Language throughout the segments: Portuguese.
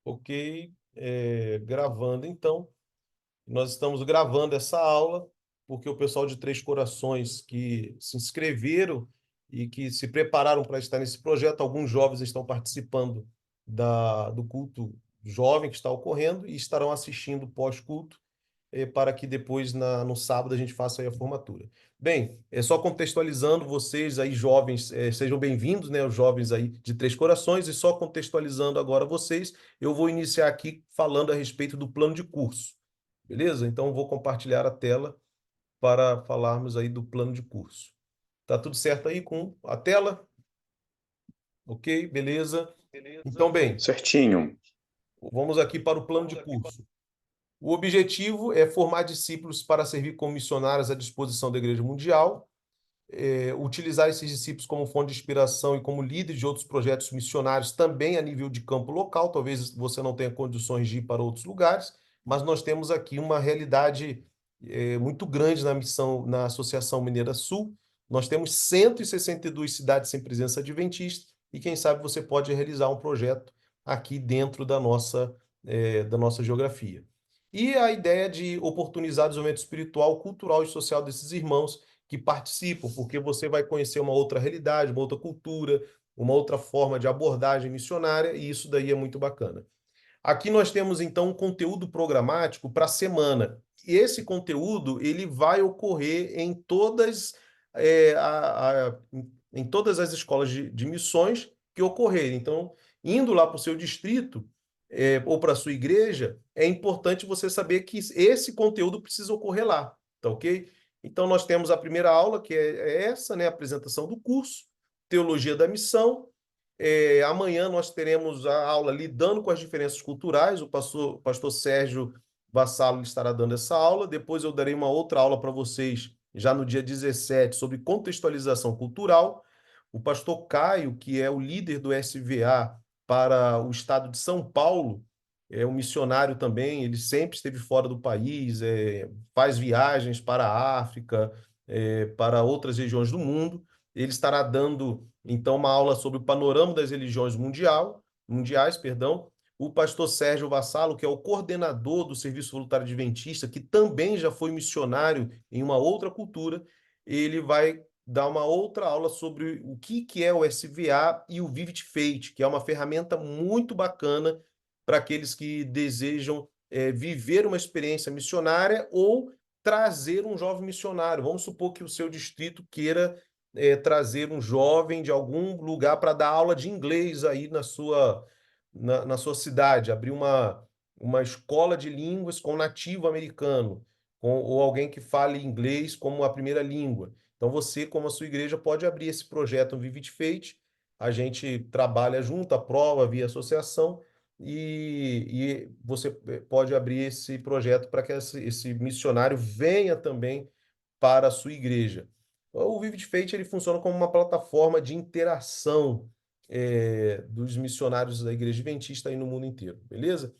Ok, gravando então. Nós estamos gravando essa aula porque o pessoal de Três Corações que se inscreveram e que se prepararam para estar nesse projeto, alguns jovens estão participando do culto jovem que está ocorrendo e estarão assistindo pós-culto para que depois, no sábado, a gente faça aí a formatura. Bem, só contextualizando vocês aí, jovens, sejam bem-vindos, né, os jovens aí de Três Corações, e só contextualizando agora vocês, eu vou iniciar aqui falando a respeito do plano de curso, beleza? Então, eu vou compartilhar a tela para falarmos aí do plano de curso. Tá tudo certo aí com a tela? Ok, beleza? Então, bem, Certinho. vamos aqui para o plano de curso. O objetivo é formar discípulos para servir como missionários à disposição da Igreja Mundial, utilizar esses discípulos como fonte de inspiração e como líderes de outros projetos missionários também a nível de campo local. Talvez você não tenha condições de ir para outros lugares, mas nós temos aqui uma realidade muito grande na missão, na Associação Mineira Sul. Nós temos 162 cidades sem presença adventista e quem sabe você pode realizar um projeto aqui dentro da nossa geografia. E a ideia de oportunizar o desenvolvimento espiritual, cultural e social desses irmãos que participam, porque você vai conhecer uma outra realidade, uma outra cultura, uma outra forma de abordagem missionária, e isso daí é muito bacana. Aqui nós temos então um conteúdo programático para a semana. E esse conteúdo ele vai ocorrer em todas as escolas de missões que ocorrerem. Então, indo lá para o seu distrito ou para a sua igreja, é importante você saber que esse conteúdo precisa ocorrer lá, tá ok? Então, nós temos a primeira aula, que é essa, né? A apresentação do curso, Teologia da Missão. Amanhã nós teremos a aula lidando com as diferenças culturais. O pastor Sérgio Vassalo estará dando essa aula. Depois eu darei uma outra aula para vocês, já no dia 17, sobre contextualização cultural. O pastor Caio, que é o líder do SVA para o estado de São Paulo, é um missionário também. Ele sempre esteve fora do país, faz viagens para a África, para outras regiões do mundo. Ele estará dando, então, uma aula sobre o panorama das religiões mundiais, perdão. O pastor Sérgio Vassalo, que é o coordenador do Serviço Voluntário Adventista, que também já foi missionário em uma outra cultura, ele vai dar uma outra aula sobre o que é o SVA e o Vivid Faith, que é uma ferramenta muito bacana para aqueles que desejam viver uma experiência missionária ou trazer um jovem missionário. Vamos supor que o seu distrito queira trazer um jovem de algum lugar para dar aula de inglês aí na sua cidade, abrir uma escola de línguas com nativo americano, ou alguém que fale inglês como a primeira língua. Então, você, como a sua igreja, pode abrir esse projeto no Vivid Faith. A gente trabalha junto, aprova via associação, e você pode abrir esse projeto para que esse missionário venha também para a sua igreja. O Vivid Faith ele funciona como uma plataforma de interação dos missionários da Igreja Adventista aí no mundo inteiro, beleza?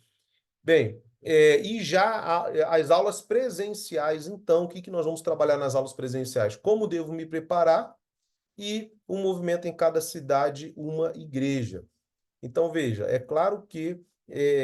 Bem, e já as aulas presenciais, então, o que que nós vamos trabalhar nas aulas presenciais? Como devo me preparar e o movimento em cada cidade, uma igreja. Então, veja, é claro que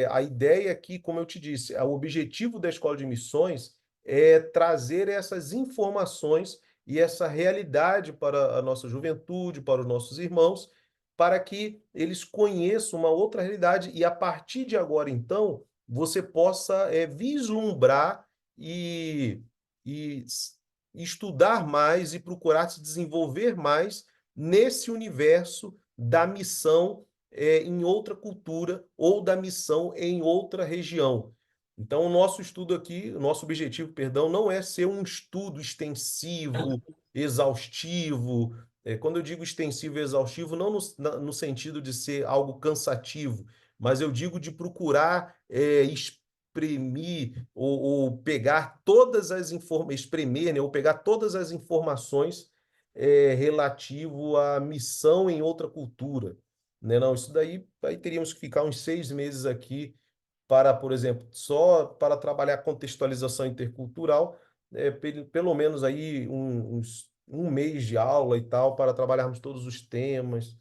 a ideia aqui, como eu te disse, o objetivo da Escola de Missões é trazer essas informações e essa realidade para a nossa juventude, para os nossos irmãos, para que eles conheçam uma outra realidade e, a partir de agora, então, você possa vislumbrar e, e estudar mais e procurar se desenvolver mais nesse universo da missão em outra cultura ou da missão em outra região. Então, o nosso estudo aqui, o nosso objetivo, perdão, não é ser um estudo extensivo, exaustivo. Quando eu digo extensivo e exaustivo, não no sentido de ser algo cansativo, mas eu digo de procurar exprimir ou pegar todas as informações, espremer, né, ou pegar todas as informações relativo à missão em outra cultura, né? Não, isso daí aí teríamos que ficar uns 6 meses aqui para, por exemplo, só para trabalhar contextualização intercultural, pelo menos aí um mês de aula e tal, para trabalharmos todos os temas,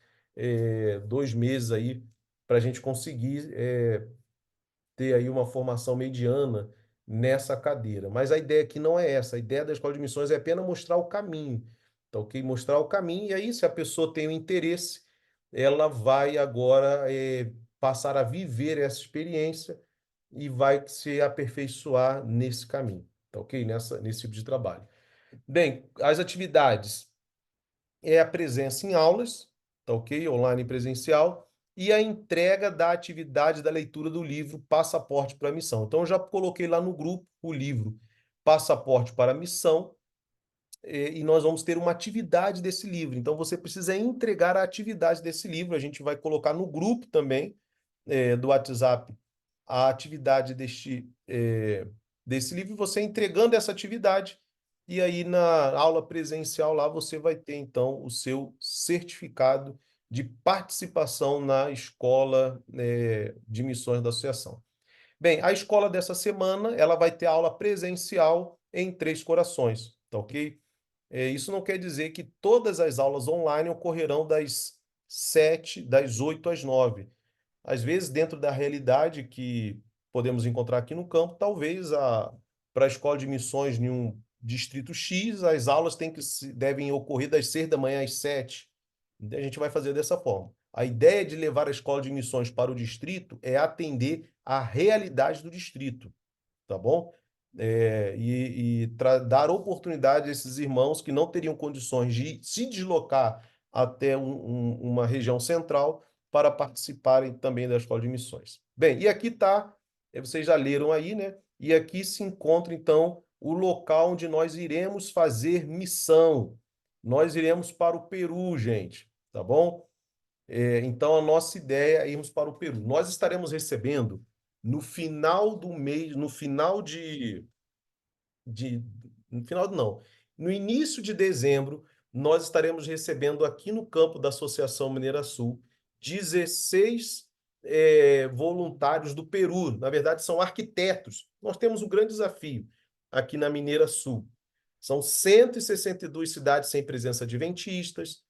2 meses aí, para a gente conseguir ter aí uma formação mediana nessa cadeira. Mas a ideia aqui não é essa. A ideia da escola de missões é apenas mostrar o caminho, tá ok? Mostrar o caminho, e aí, se a pessoa tem o interesse, ela vai agora passar a viver essa experiência e vai se aperfeiçoar nesse caminho, tá ok? Nesse tipo de trabalho. Bem, as atividades é a presença em aulas, tá ok? Online e presencial, e a entrega da atividade da leitura do livro Passaporte para a Missão. Então, eu já coloquei lá no grupo o livro Passaporte para a Missão, e nós vamos ter uma atividade desse livro. Então, você precisa entregar a atividade desse livro. A gente vai colocar no grupo também, do WhatsApp, a atividade desse livro, você entregando essa atividade, e aí na aula presencial lá você vai ter então o seu certificado de participação na escola de missões da associação. Bem, a escola dessa semana ela vai ter aula presencial em Três Corações, tá ok? Isso não quer dizer que todas as aulas online ocorrerão das 8 às 9. Às vezes, dentro da realidade que podemos encontrar aqui no campo, talvez para a escola de missões em um distrito X, as aulas devem ocorrer das 6 da manhã às 7. Então, a gente vai fazer dessa forma. A ideia de levar a escola de missões para o distrito é atender à realidade do distrito, tá bom? Dar oportunidade a esses irmãos que não teriam condições de se deslocar até uma região central para participarem também da escola de missões. Bem, e aqui está, vocês já leram aí, né? E aqui se encontra, então, o local onde nós iremos fazer missão. Nós iremos para o Peru, gente, tá bom? Então, a nossa ideia é irmos para o Peru. Nós estaremos recebendo no final do mês, de no final não, no início de dezembro, nós estaremos recebendo aqui no campo da Associação Mineira Sul 16 voluntários do Peru. Na verdade, são arquitetos. Nós temos um grande desafio aqui na Mineira Sul. São 162 cidades sem presença de adventistas.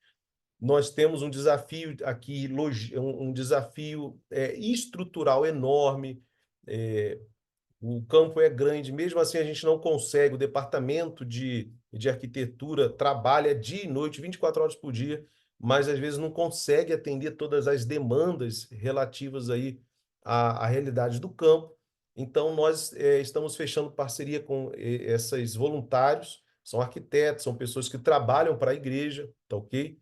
Nós temos um desafio aqui, um desafio estrutural enorme. O campo é grande, mesmo assim a gente não consegue. O departamento de arquitetura trabalha dia e noite, 24 horas por dia, mas às vezes não consegue atender todas as demandas relativas aí à realidade do campo. Então, nós estamos fechando parceria com esses voluntários, são arquitetos, são pessoas que trabalham para a igreja, tá ok?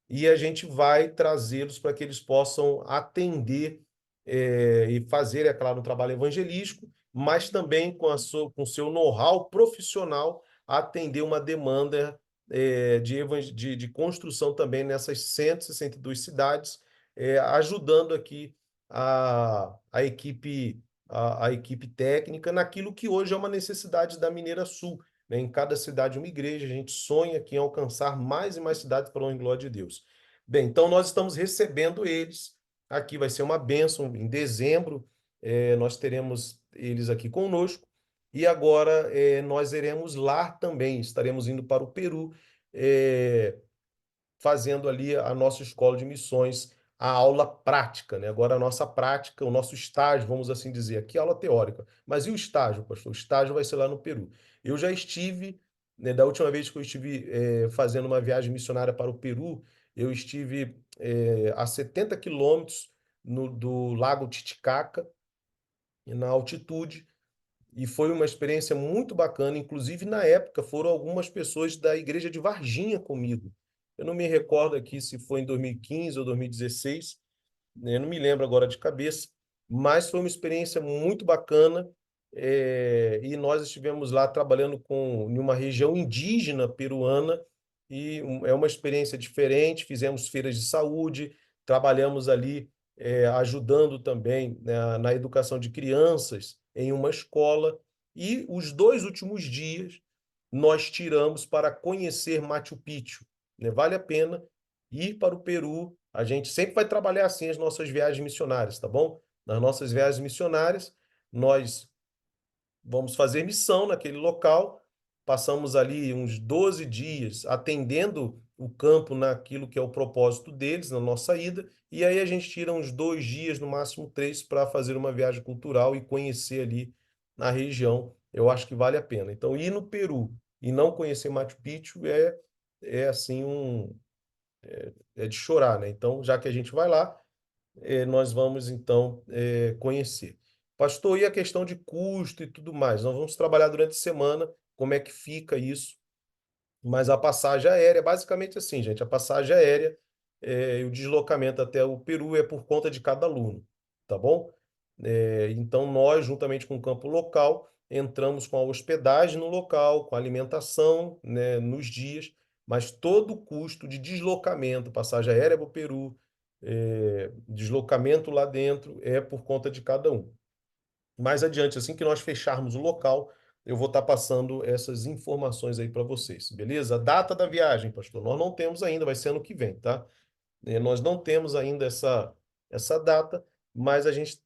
E a gente vai trazê-los para que eles possam atender e fazer, é claro, um trabalho evangelístico, mas também com seu know-how profissional atender uma demanda de construção também nessas 162 cidades, ajudando aqui a equipe a equipe técnica naquilo que hoje é uma necessidade da Mineira Sul, né? Em cada cidade uma igreja, a gente sonha aqui em alcançar mais e mais cidades para a glória de Deus. Bem, então nós estamos recebendo eles. Aqui vai ser uma bênção. Em dezembro, nós teremos eles aqui conosco. E agora nós iremos lá também. Estaremos indo para o Peru, fazendo ali a nossa escola de missões, a aula prática, né? Agora a nossa prática, o nosso estágio, vamos assim dizer, aqui é aula teórica, mas e o estágio, pastor? O estágio vai ser lá no Peru. Eu já estive, né, da última vez que eu estive fazendo uma viagem missionária para o Peru, eu estive a 70 quilômetros do Lago Titicaca, na altitude, e foi uma experiência muito bacana. Inclusive, na época, foram algumas pessoas da igreja de Varginha comigo. Eu não me recordo aqui se foi em 2015 ou 2016, né? Eu não me lembro agora de cabeça, mas foi uma experiência muito bacana. E nós estivemos lá trabalhando em uma região indígena peruana, e é uma experiência diferente. Fizemos feiras de saúde, trabalhamos ali ajudando também, né, na educação de crianças em uma escola. E os 2 últimos dias nós tiramos para conhecer Machu Picchu, né? Vale a pena ir para o Peru. A gente sempre vai trabalhar assim as nossas viagens missionárias, tá bom? Nas nossas viagens missionárias, nós vamos fazer missão naquele local. Passamos ali uns 12 dias atendendo o campo naquilo que é o propósito deles, na nossa ida, e aí a gente tira uns 2 dias, no máximo 3, para fazer uma viagem cultural e conhecer ali na região. Eu acho que vale a pena. Então, ir no Peru e não conhecer Machu Picchu é assim é de chorar, né? Então, já que a gente vai lá, nós vamos então conhecer. Pastor, e a questão de custo e tudo mais? Nós vamos trabalhar durante a semana, como é que fica isso? Mas a passagem aérea, basicamente assim, gente, a passagem aérea e o deslocamento até o Peru é por conta de cada aluno, tá bom? Então, nós, juntamente com o campo local, entramos com a hospedagem no local, com a alimentação, né, nos dias, mas todo o custo de deslocamento, passagem aérea para o Peru, deslocamento lá dentro, é por conta de cada um. Mais adiante, assim que nós fecharmos o local, eu vou estar passando essas informações aí para vocês, beleza? A data da viagem, pastor, nós não temos ainda, vai ser ano que vem, tá? Nós não temos ainda essa data, mas a gente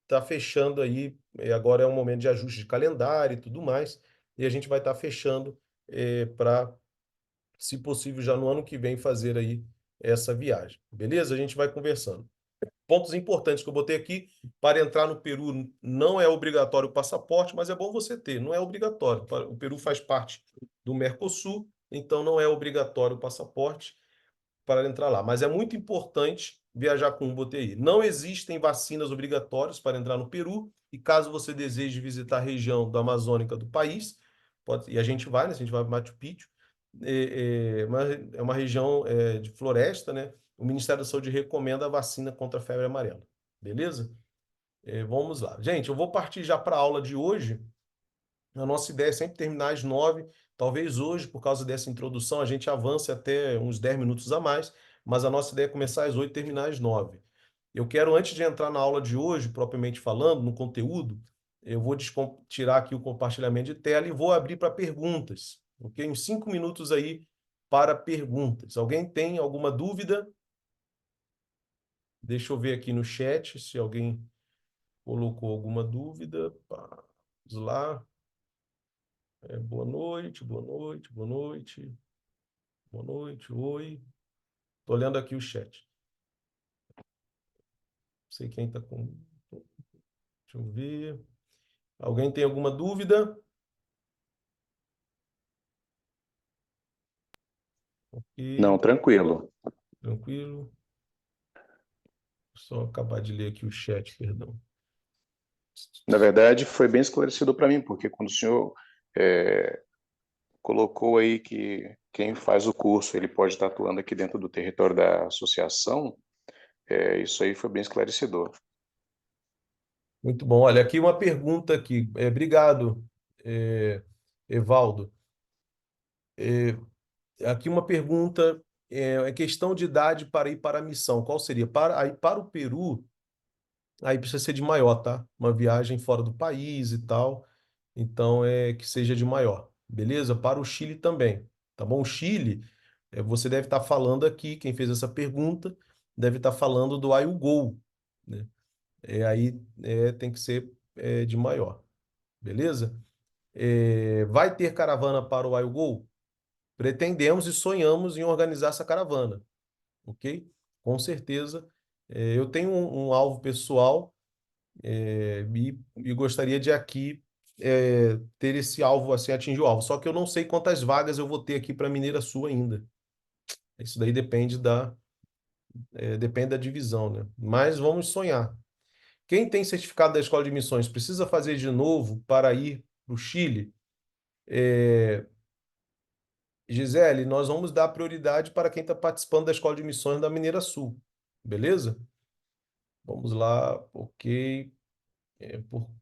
está fechando aí, agora é um momento de ajuste de calendário e tudo mais, e a gente vai estar fechando para, se possível, já no ano que vem fazer aí essa viagem, beleza? A gente vai conversando. Pontos importantes que eu botei aqui: para entrar no Peru não é obrigatório o passaporte, mas é bom você ter, não é obrigatório. O Peru faz parte do Mercosul, então não é obrigatório o passaporte para entrar lá. Mas é muito importante viajar com um botei. Não existem vacinas obrigatórias para entrar no Peru, e caso você deseje visitar a região da Amazônica do país, e a gente vai, né? A gente vai para Machu Picchu, é uma região de floresta, né? O Ministério da Saúde recomenda a vacina contra a febre amarela. Beleza? Vamos lá. Gente, eu vou partir já para a aula de hoje. A nossa ideia é sempre terminar às 9. Talvez hoje, por causa dessa introdução, a gente avance até uns 10 minutos a mais, mas a nossa ideia é começar às 8 e terminar às 9. Eu quero, antes de entrar na aula de hoje, propriamente falando, no conteúdo, eu vou tirar aqui o compartilhamento de tela e vou abrir para perguntas, ok? Uns 5 minutos aí para perguntas. Alguém tem alguma dúvida? Deixa eu ver aqui no chat se alguém colocou alguma dúvida. Vamos lá. Boa noite, boa noite, boa noite, boa noite, oi. Estou olhando aqui o chat. Não sei quem está com. Deixa eu ver. Alguém tem alguma dúvida? Não, Ok, tranquilo. tranquilo. Só acabar de ler aqui o chat, perdão. Na verdade, foi bem esclarecido para mim, porque quando o senhor é, colocou aí que quem faz o curso ele pode estar atuando aqui dentro do território da associação, isso aí foi bem esclarecedor. Muito bom. Olha, aqui uma pergunta aqui. Obrigado, Evaldo. Aqui uma pergunta. É questão de idade para ir para a missão. Qual seria? Aí para o Peru, aí precisa ser de maior, tá? Uma viagem fora do país e tal. Então, que seja de maior. Beleza? Para o Chile também. Tá bom? O Chile, você deve estar falando aqui, quem fez essa pergunta, deve estar falando do IUGO, né? Aí tem que ser de maior. Beleza? Vai ter caravana para o IUGO? Pretendemos e sonhamos em organizar essa caravana, ok? Com certeza. Eu tenho um alvo pessoal e gostaria de aqui ter esse alvo, assim, atingir o alvo. Só que eu não sei quantas vagas eu vou ter aqui para Mineira Sul ainda. Isso daí depende da divisão, né? Mas vamos sonhar. Quem tem certificado da Escola de Missões precisa fazer de novo para ir para o Chile? Gisele, nós vamos dar prioridade para quem está participando da Escola de Missões da Mineira Sul. Beleza? Vamos lá, ok.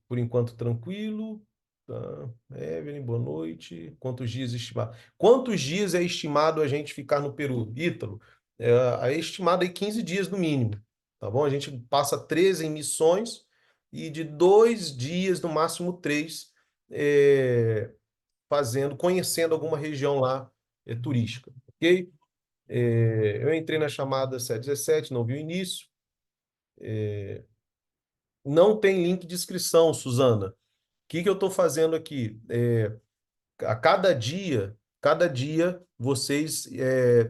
Por enquanto, tranquilo. Tá. Evelyn, boa noite. Quantos dias estimado? Quantos dias é estimado a gente ficar no Peru? Ítalo, é estimado aí 15 dias no mínimo. Tá bom? A gente passa 13 em missões e de 2 dias, no máximo 3, conhecendo alguma região lá turística. Ok? Eu entrei na chamada 717, não vi o início. Não tem link de inscrição, Suzana. O que eu estou fazendo aqui? A cada dia cada dia vocês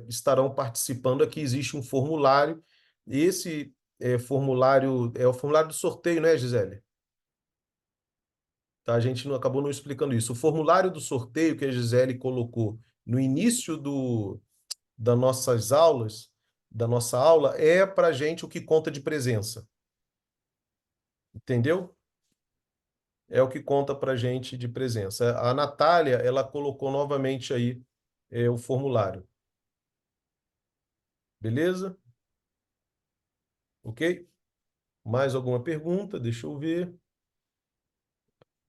estarão participando aqui. Existe um formulário. Esse formulário é o formulário do sorteio, né, Gisele? Tá? A gente não acabou não explicando isso. O formulário do sorteio que a Gisele colocou no início das nossas aulas, da nossa aula, é para gente o que conta de presença. Entendeu? É o que conta para gente de presença. A Natália, ela colocou novamente aí o formulário. Beleza? Ok? Mais alguma pergunta? Deixa eu ver.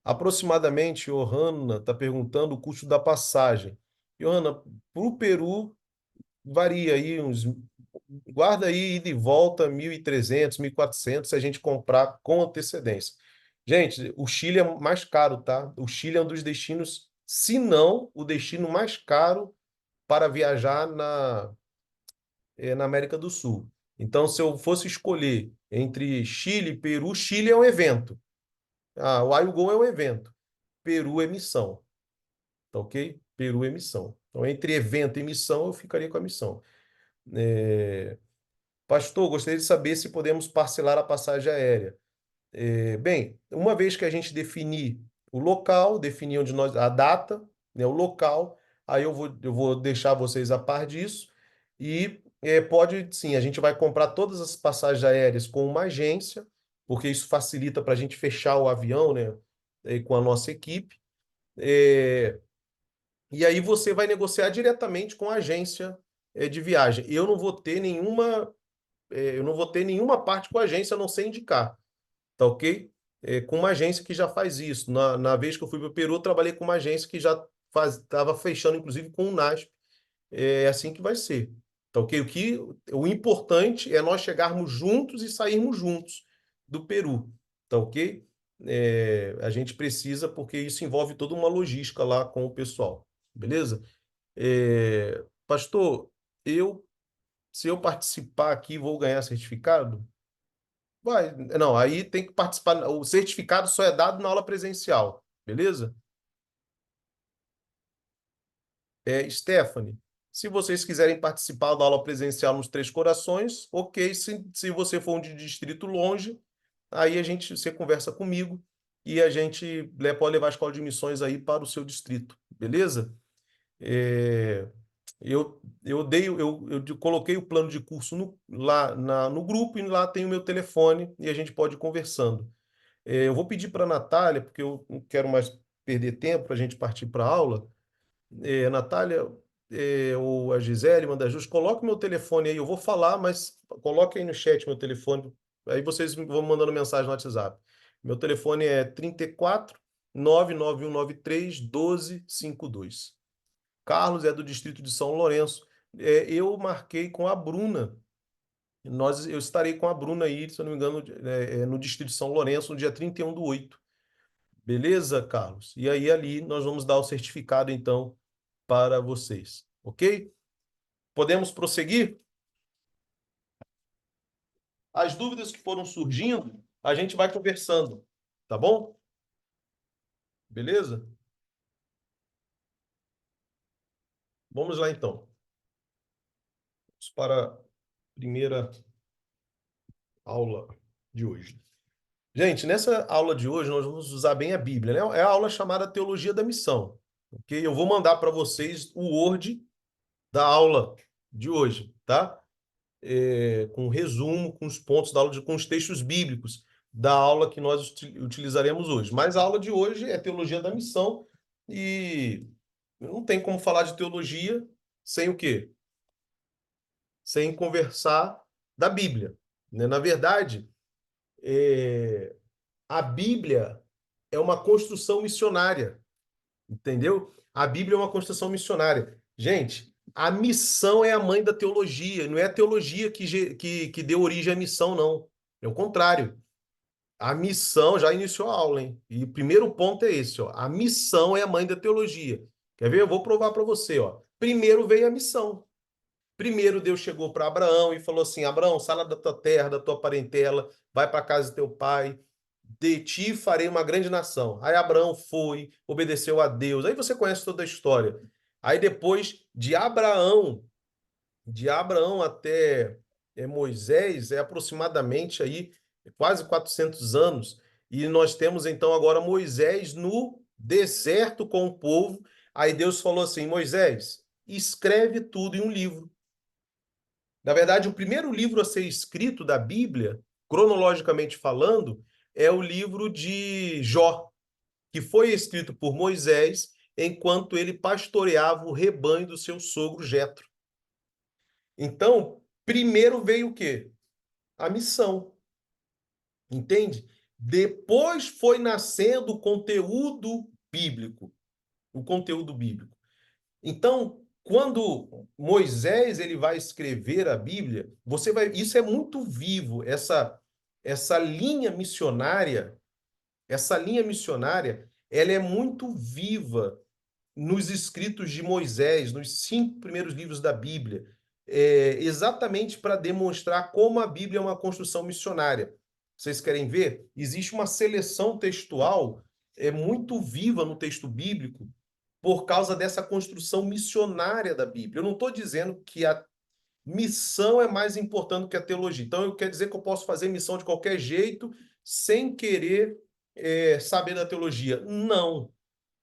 Aproximadamente, Johanna está perguntando o custo da passagem. Johanna, para o Peru, varia aí uns. Guarda aí ida e volta 1.300, 1.400 se a gente comprar com antecedência. Gente, o Chile é mais caro, tá? O Chile é um dos destinos, se não o destino mais caro para viajar na América do Sul. Então, se eu fosse escolher entre Chile e Peru, Chile é um evento. Ah, o IUGO é um evento. Peru é missão. Tá ok? Peru é missão. Então, entre evento e missão, eu ficaria com a missão. Pastor, gostaria de saber se podemos parcelar a passagem aérea. Bem, uma vez que a gente definir o local, definir onde nós, a data, né, o local, aí eu vou deixar vocês a par disso e pode, sim, a gente vai comprar todas as passagens aéreas com uma agência, porque isso facilita para a gente fechar o avião, né, com a nossa equipe. E aí você vai negociar diretamente com a agência de viagem. Eu não vou ter nenhuma parte com a agência a não ser indicar, tá ok? Com uma agência que já faz isso. Na vez que eu fui para o Peru, eu trabalhei com uma agência que já estava fechando, inclusive, com o NASP. É assim que vai ser. Tá ok? O importante é nós chegarmos juntos e sairmos juntos do Peru. Tá ok? A gente precisa, porque isso envolve toda uma logística lá com o pessoal. Beleza? Pastor, eu, se eu participar aqui, vou ganhar certificado? Vai, não, aí tem que participar. O certificado só é dado na aula presencial, beleza? Stephanie, se vocês quiserem participar da aula presencial nos Três Corações, ok. Se você for um de distrito longe, aí você conversa comigo e a gente pode levar a escola de missões aí para o seu distrito, beleza? É, eu coloquei o plano de curso lá no grupo e lá tem o meu telefone e a gente pode ir conversando. Eu vou pedir para a Natália, porque eu não quero mais perder tempo para a gente partir para a aula. Natália, ou a Gisele, manda Jus, coloque meu telefone aí, eu vou falar, mas coloque aí no chat meu telefone, aí vocês vão mandando mensagem no WhatsApp. Meu telefone é 34 99193 1252. Carlos é do distrito de São Lourenço. Eu marquei com a Bruna. Eu estarei com a Bruna aí, se eu não me engano, no distrito de São Lourenço, no dia 31/8. Beleza, Carlos? E aí ali nós vamos dar o certificado, então, para vocês. Ok? Podemos prosseguir? As dúvidas que foram surgindo, a gente vai conversando. Tá bom? Beleza? Vamos lá, então. Vamos para a primeira aula de hoje. Gente, nessa aula de hoje nós vamos usar bem a Bíblia, né? É a aula chamada Teologia da Missão, ok? Eu vou mandar para vocês o Word da aula de hoje, tá? Com um resumo, com os pontos da aula, com os textos bíblicos da aula que nós utilizaremos hoje. Mas a aula de hoje é Teologia da Missão e não tem como falar de teologia sem o quê? Sem conversar da Bíblia, né? Na verdade, a Bíblia é uma construção missionária, entendeu? A Bíblia é uma construção missionária. Gente, a missão é a mãe da teologia, não é a teologia que deu origem à missão, não. É o contrário. A missão já iniciou a aula, hein? E o primeiro ponto é esse, ó. A missão é a mãe da teologia. Quer ver? Eu vou provar para você, ó. Primeiro veio a missão. Primeiro Deus chegou para Abraão e falou assim: Abraão, sai lá da tua terra, da tua parentela, vai para a casa do teu pai, de ti farei uma grande nação. Aí Abraão foi, obedeceu a Deus. Aí você conhece toda a história. Aí depois de Abraão até Moisés, é aproximadamente aí quase 400 anos, e nós temos então agora Moisés no deserto com o povo. Aí Deus falou assim: Moisés, escreve tudo em um livro. Na verdade, o primeiro livro a ser escrito da Bíblia, cronologicamente falando, é o livro de Jó, que foi escrito por Moisés enquanto ele pastoreava o rebanho do seu sogro Jetro. Então, primeiro veio o quê? A missão, entende? Depois foi nascendo o conteúdo bíblico, o conteúdo bíblico. Então, quando Moisés ele vai escrever a Bíblia, isso é muito vivo, essa linha missionária, ela é muito viva nos escritos de Moisés, nos 5 primeiros livros da Bíblia, exatamente para demonstrar como a Bíblia é uma construção missionária. Vocês querem ver? Existe uma seleção textual muito viva no texto bíblico por causa dessa construção missionária da Bíblia. Eu não estou dizendo que a missão é mais importante que a teologia. Então, eu quero dizer que eu posso fazer missão de qualquer jeito, sem querer saber da teologia. Não,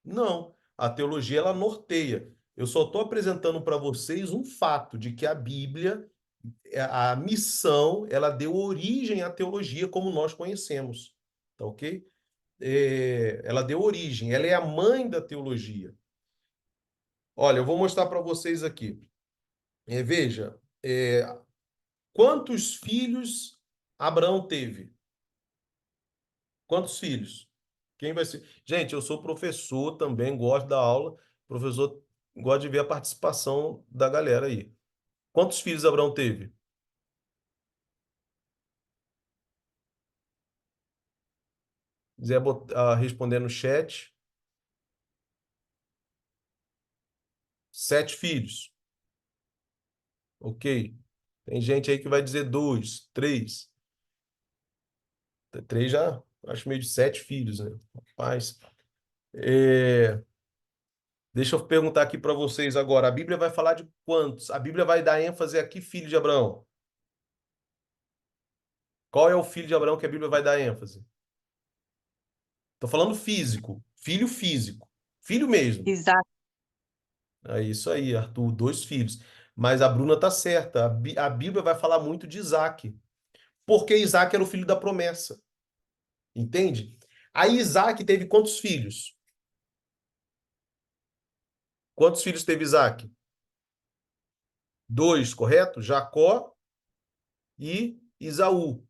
não. A teologia, ela norteia. Eu só estou apresentando para vocês um fato de que a Bíblia, a missão, ela deu origem à teologia como nós conhecemos. Tá ok? Ela deu origem, ela é a mãe da teologia. Olha, eu vou mostrar para vocês aqui. Veja, quantos filhos Abraão teve? Quantos filhos? Quem vai ser? Gente, eu sou professor também, gosto da aula. Professor, gosto de ver a participação da galera aí. Quantos filhos Abraão teve? Quiser responder no chat. 7 filhos. Ok. Tem gente aí que vai dizer 2, 3. 3 já, acho meio de 7 filhos, né? Rapaz. É, Deixa eu perguntar aqui para vocês agora. A Bíblia vai falar de quantos? A Bíblia vai dar ênfase a que filho de Abraão? Qual é o filho de Abraão que a Bíblia vai dar ênfase? Estou falando físico. Filho físico. Filho mesmo. Isaac. É isso aí, Arthur. 2 filhos. Mas a Bruna tá certa. A Bíblia vai falar muito de Isaac. Porque Isaac era o filho da promessa. Entende? Aí Isaac teve quantos filhos? Quantos filhos teve Isaac? 2, correto? Jacó e Esaú.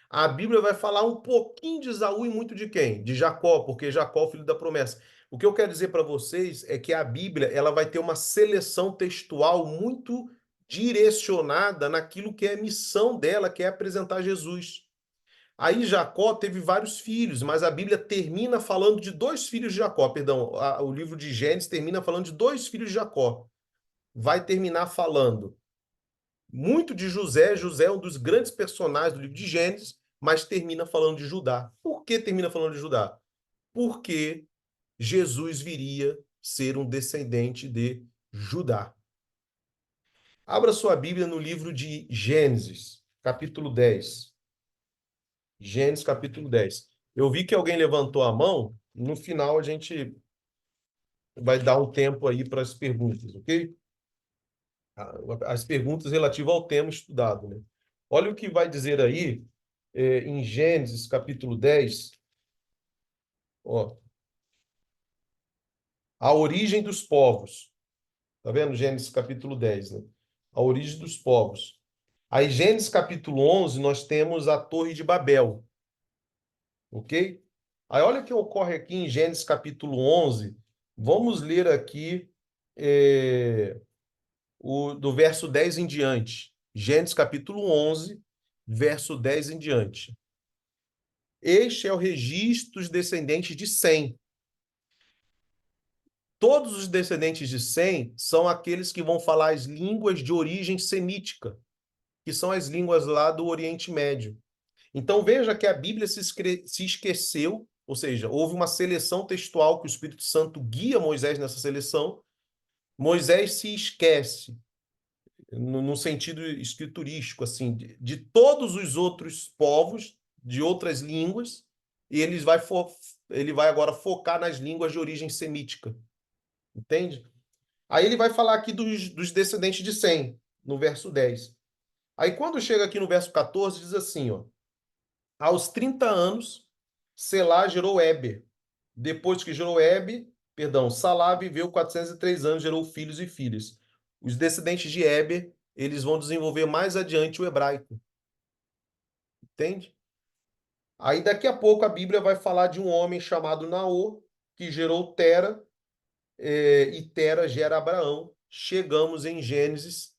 A Bíblia vai falar um pouquinho de Esaú e muito de quem? De Jacó, porque Jacó é o filho da promessa. O que eu quero dizer para vocês é que a Bíblia ela vai ter uma seleção textual muito direcionada naquilo que é a missão dela, que é apresentar Jesus. Aí Jacó teve vários filhos, mas a Bíblia termina falando de 2 filhos de Jacó. Perdão, o livro de Gênesis termina falando de 2 filhos de Jacó. Vai terminar falando muito de José. José é um dos grandes personagens do livro de Gênesis, mas termina falando de Judá. Por que termina falando de Judá? Porque Jesus viria ser um descendente de Judá. Abra sua Bíblia no livro de Gênesis, capítulo 10. Gênesis, capítulo 10. Eu vi que alguém levantou a mão. No final, a gente vai dar um tempo aí para as perguntas, ok? As perguntas relativas ao tema estudado, né? Olha o que vai dizer aí em Gênesis, capítulo 10, ó, a origem dos povos. Tá vendo? Gênesis, capítulo 10, né? A origem dos povos. Aí, Gênesis, capítulo 11, nós temos a Torre de Babel, ok? Aí, olha o que ocorre aqui em Gênesis, capítulo 11. Vamos ler aqui do verso 10 em diante. Gênesis, capítulo 11, verso 10 em diante. Este é o registro dos descendentes de Sem. Todos os descendentes de Sem são aqueles que vão falar as línguas de origem semítica, que são as línguas lá do Oriente Médio. Então veja que a Bíblia se esqueceu, ou seja, houve uma seleção textual que o Espírito Santo guia Moisés nessa seleção, Moisés se esquece, no sentido escriturístico, assim, de todos os outros povos, de outras línguas, e ele vai agora focar nas línguas de origem semítica, entende? Aí ele vai falar aqui dos descendentes de Sem, no verso 10. Aí quando chega aqui no verso 14, diz assim, ó, aos 30 anos, Selá gerou Eber. Depois que gerou Eber, perdão, Salá viveu 403 anos, gerou filhos e filhas. Os descendentes de Eber, eles vão desenvolver mais adiante o hebraico, entende? Aí daqui a pouco a Bíblia vai falar de um homem chamado Naor, que gerou Tera, e Tera gera Abraão. Chegamos em Gênesis,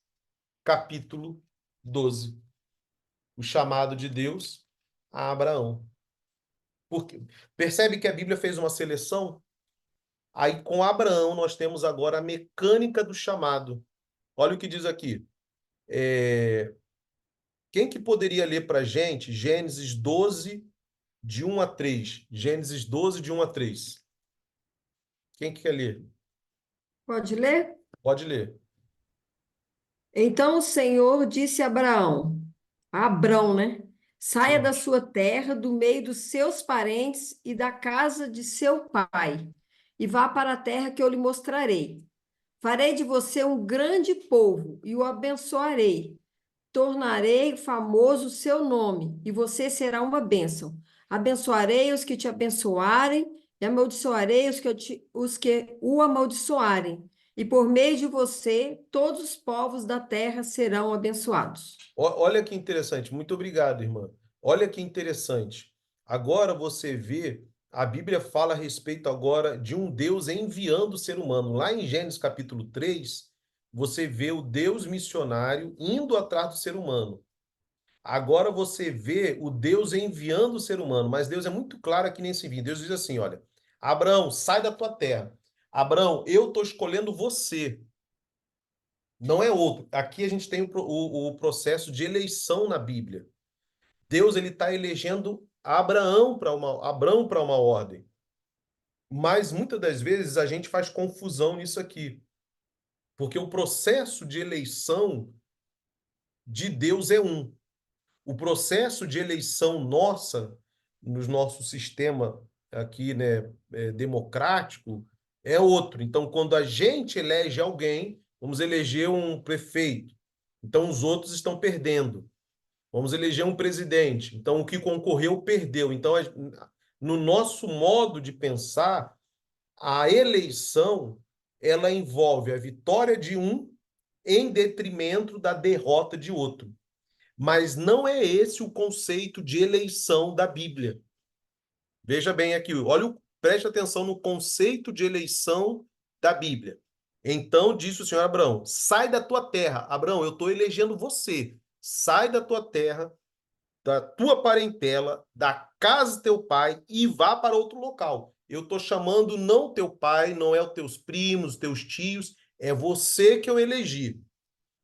capítulo 12. O chamado de Deus a Abraão. Porque, percebe que a Bíblia fez uma seleção? Aí com Abraão nós temos agora a mecânica do chamado. Olha o que diz aqui. Quem que poderia ler para a gente Gênesis 12, de 1 a 3? Gênesis 12, de 1 a 3. Quem que quer ler? Pode ler? Pode ler. Então o Senhor disse a Abrão, né? Saia Sim. da sua terra, do meio dos seus parentes e da casa de seu pai, e vá para a terra que eu lhe mostrarei. Farei de você um grande povo e o abençoarei. Tornarei famoso o seu nome, e você será uma bênção. Abençoarei os que te abençoarem, e amaldiçoarei os que o amaldiçoarem. E por meio de você, todos os povos da terra serão abençoados. Olha que interessante. Muito obrigado, irmã. Olha que interessante. Agora você vê, a Bíblia fala a respeito agora de um Deus enviando o ser humano. Lá em Gênesis capítulo 3, você vê o Deus missionário indo atrás do ser humano. Agora você vê o Deus enviando o ser humano, mas Deus é muito claro aqui nesse vídeo. Deus diz assim, olha, Abraão, sai da tua terra. Abraão, eu estou escolhendo você. Não é outro. Aqui a gente tem o processo de eleição na Bíblia. Deus ele está elegendo Abraão para uma ordem. Mas muitas das vezes a gente faz confusão nisso aqui, porque o processo de eleição de Deus é um. O processo de eleição nossa, no nosso sistema aqui, né, democrático, é outro. Então, quando a gente elege alguém, vamos eleger um prefeito, então os outros estão perdendo. Vamos eleger um presidente, então o que concorreu perdeu. Então, no nosso modo de pensar, a eleição ela envolve a vitória de um em detrimento da derrota de outro. Mas não é esse o conceito de eleição da Bíblia. Veja bem aqui, preste atenção no conceito de eleição da Bíblia. Então disse o Senhor a Abraão: sai da tua terra. Abraão, eu estou elegendo você. Sai da tua terra, da tua parentela, da casa do teu pai e vá para outro local. Eu estou chamando não teu pai, não é os teus primos, os teus tios, é você que eu elegi.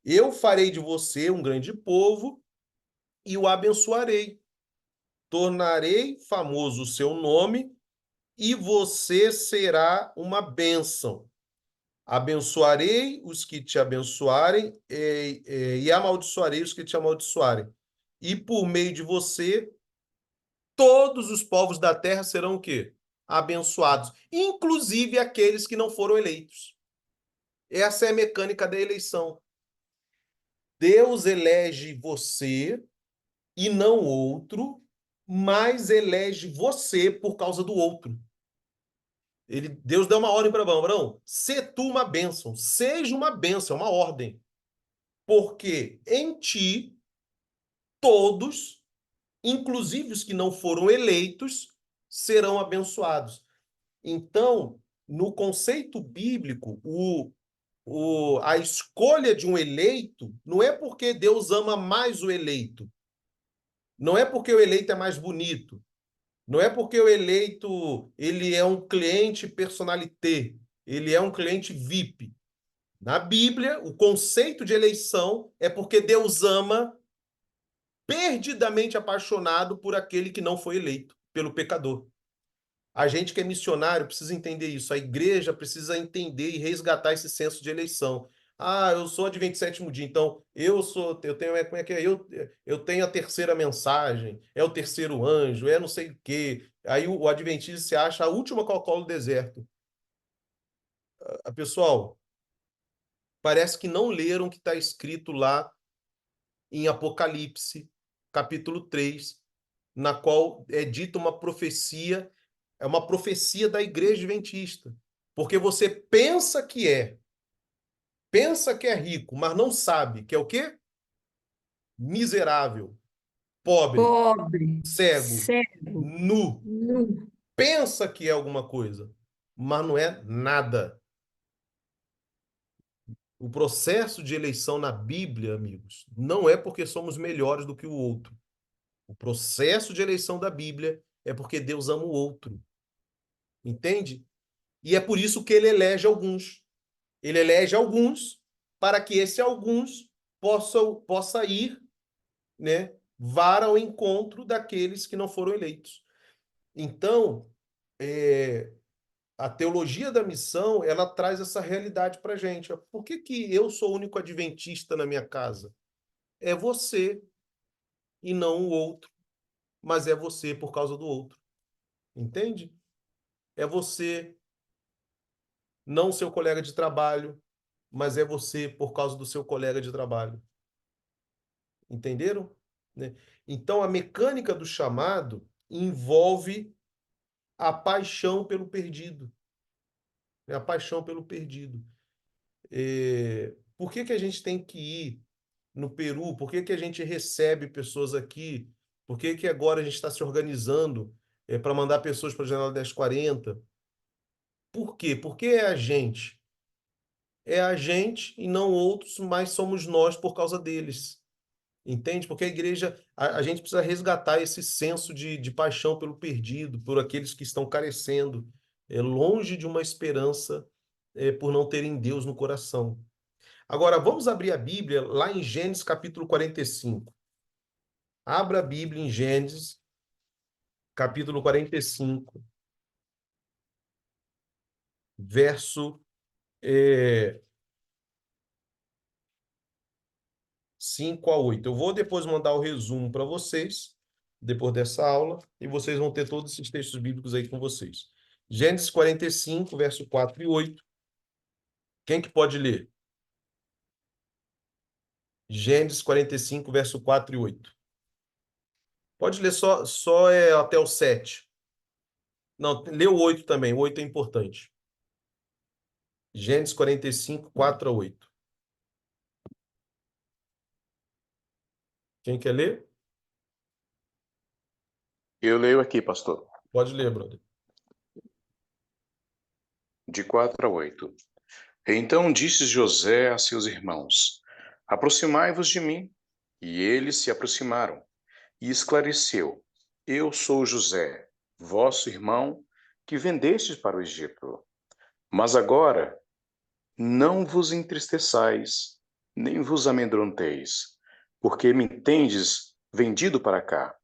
Eu farei de você um grande povo e o abençoarei. Tornarei famoso o seu nome e você será uma bênção. Abençoarei os que te abençoarem e amaldiçoarei os que te amaldiçoarem. E por meio de você, todos os povos da terra serão o quê? Abençoados, inclusive aqueles que não foram eleitos. Essa é a mecânica da eleição. Deus elege você e não outro, mas elege você por causa do outro. Deus deu uma ordem para Abraão: Abraão, sê tu uma bênção, seja uma bênção, é uma ordem. Porque em ti, todos, inclusive os que não foram eleitos, serão abençoados. Então, no conceito bíblico, a escolha de um eleito não é porque Deus ama mais o eleito, não é porque o eleito é mais bonito, não é porque o eleito ele é um cliente personnalité, ele é um cliente VIP. Na Bíblia, o conceito de eleição é porque Deus ama perdidamente apaixonado por aquele que não foi eleito, pelo pecador. A gente que é missionário precisa entender isso. A igreja precisa entender e resgatar esse senso de eleição. Ah, eu sou adventista sétimo dia, então eu tenho, como é que é? Eu tenho a terceira mensagem, é o terceiro anjo, é não sei o quê. Aí o adventista se acha a última Coca-Cola do deserto. Pessoal, parece que não leram o que está escrito lá em Apocalipse, capítulo 3, na qual é dita uma profecia, é uma profecia da igreja adventista. Porque você pensa que é rico, mas não sabe que é o quê? Miserável, pobre, Pobre, cego, cego, nu. nu. Pensa que é alguma coisa, mas não é nada. O processo de eleição na Bíblia, amigos, não é porque somos melhores do que o outro. O processo de eleição da Bíblia é porque Deus ama o outro. Entende? E é por isso que ele elege alguns. Ele elege alguns para que esse alguns possa ir, né, vá ao encontro daqueles que não foram eleitos. Então, a teologia da missão, ela traz essa realidade para a gente. Por que que eu sou o único adventista na minha casa? É você e não o outro, mas é você por causa do outro. Entende? É você, não seu colega de trabalho, mas é você por causa do seu colega de trabalho. Entenderam? Né? Então, a mecânica do chamado envolve a paixão pelo perdido. Né? A paixão pelo perdido. Por que que a gente tem que ir no Peru? Por que que a gente recebe pessoas aqui? Por que que agora a gente está se organizando para mandar pessoas para a Janela 1040? Por quê? Porque é a gente. É a gente e não outros, mas somos nós por causa deles. Entende? Porque a igreja, a gente precisa resgatar esse senso de paixão pelo perdido, por aqueles que estão carecendo, longe de uma esperança, por não terem Deus no coração. Agora, vamos abrir a Bíblia lá em Gênesis capítulo 45. Abra a Bíblia em Gênesis capítulo 45, verso 5 a 8. Eu vou depois mandar o resumo para vocês, depois dessa aula, e vocês vão ter todos esses textos bíblicos aí com vocês. Gênesis 45, verso 4 e 8. Quem que pode ler? Gênesis 45, verso 4 e 8. Pode ler só até o 7. Não, lê o 8 também, o 8 é importante. Gênesis 45, 4 a 8. Quem quer ler? Eu leio aqui, pastor, Pode ler, brother. de 4 a 8. Então disse José a seus irmãos: Aproximai-vos de mim. E eles se aproximaram. E esclareceu: Eu sou José, vosso irmão, que vendestes para o Egito. Mas agora não vos entristeçais, nem vos amedronteis, porque me tendes vendido para cá.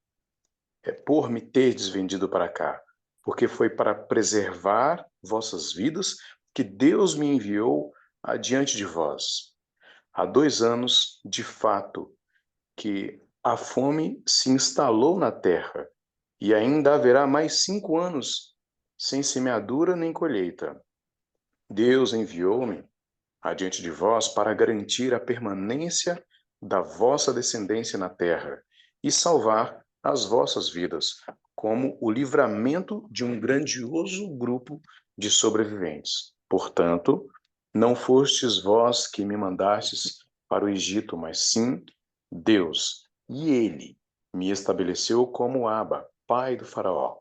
É por me terdes vendido para cá, porque foi para preservar vossas vidas que Deus me enviou adiante de vós. Há 2 anos, de fato, que a fome se instalou na terra, e ainda haverá mais 5 anos, sem semeadura nem colheita. Deus enviou-me adiante de vós para garantir a permanência da vossa descendência na terra e salvar as vossas vidas, como o livramento de um grandioso grupo de sobreviventes. Portanto, não fostes vós que me mandastes para o Egito, mas sim Deus, e ele me estabeleceu como Aba, pai do faraó,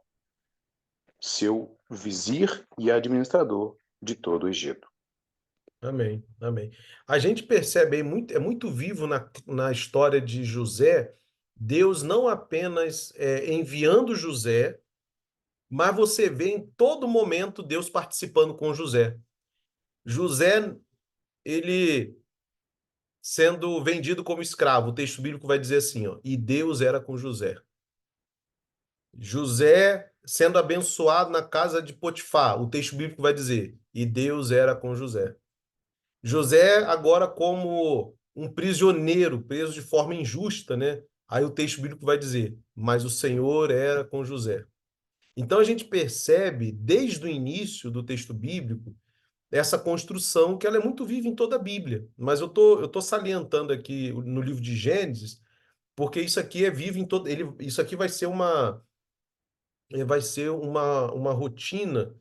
seu vizir e administrador de todo o Egito. Amém, amém. A gente percebe aí, é muito vivo na história de José, Deus não apenas enviando José, mas você vê em todo momento Deus participando com José. José, ele sendo vendido como escravo, o texto bíblico vai dizer assim, ó, e Deus era com José. José sendo abençoado na casa de Potifar, o texto bíblico vai dizer, e Deus era com José. José agora como um prisioneiro, preso de forma injusta, né? Aí o texto bíblico vai dizer, mas o Senhor era com José. Então a gente percebe desde o início do texto bíblico essa construção que ela é muito viva em toda a Bíblia. Mas eu tô salientando aqui no livro de Gênesis, porque isso aqui é vivo em todo. Isso aqui vai ser uma rotina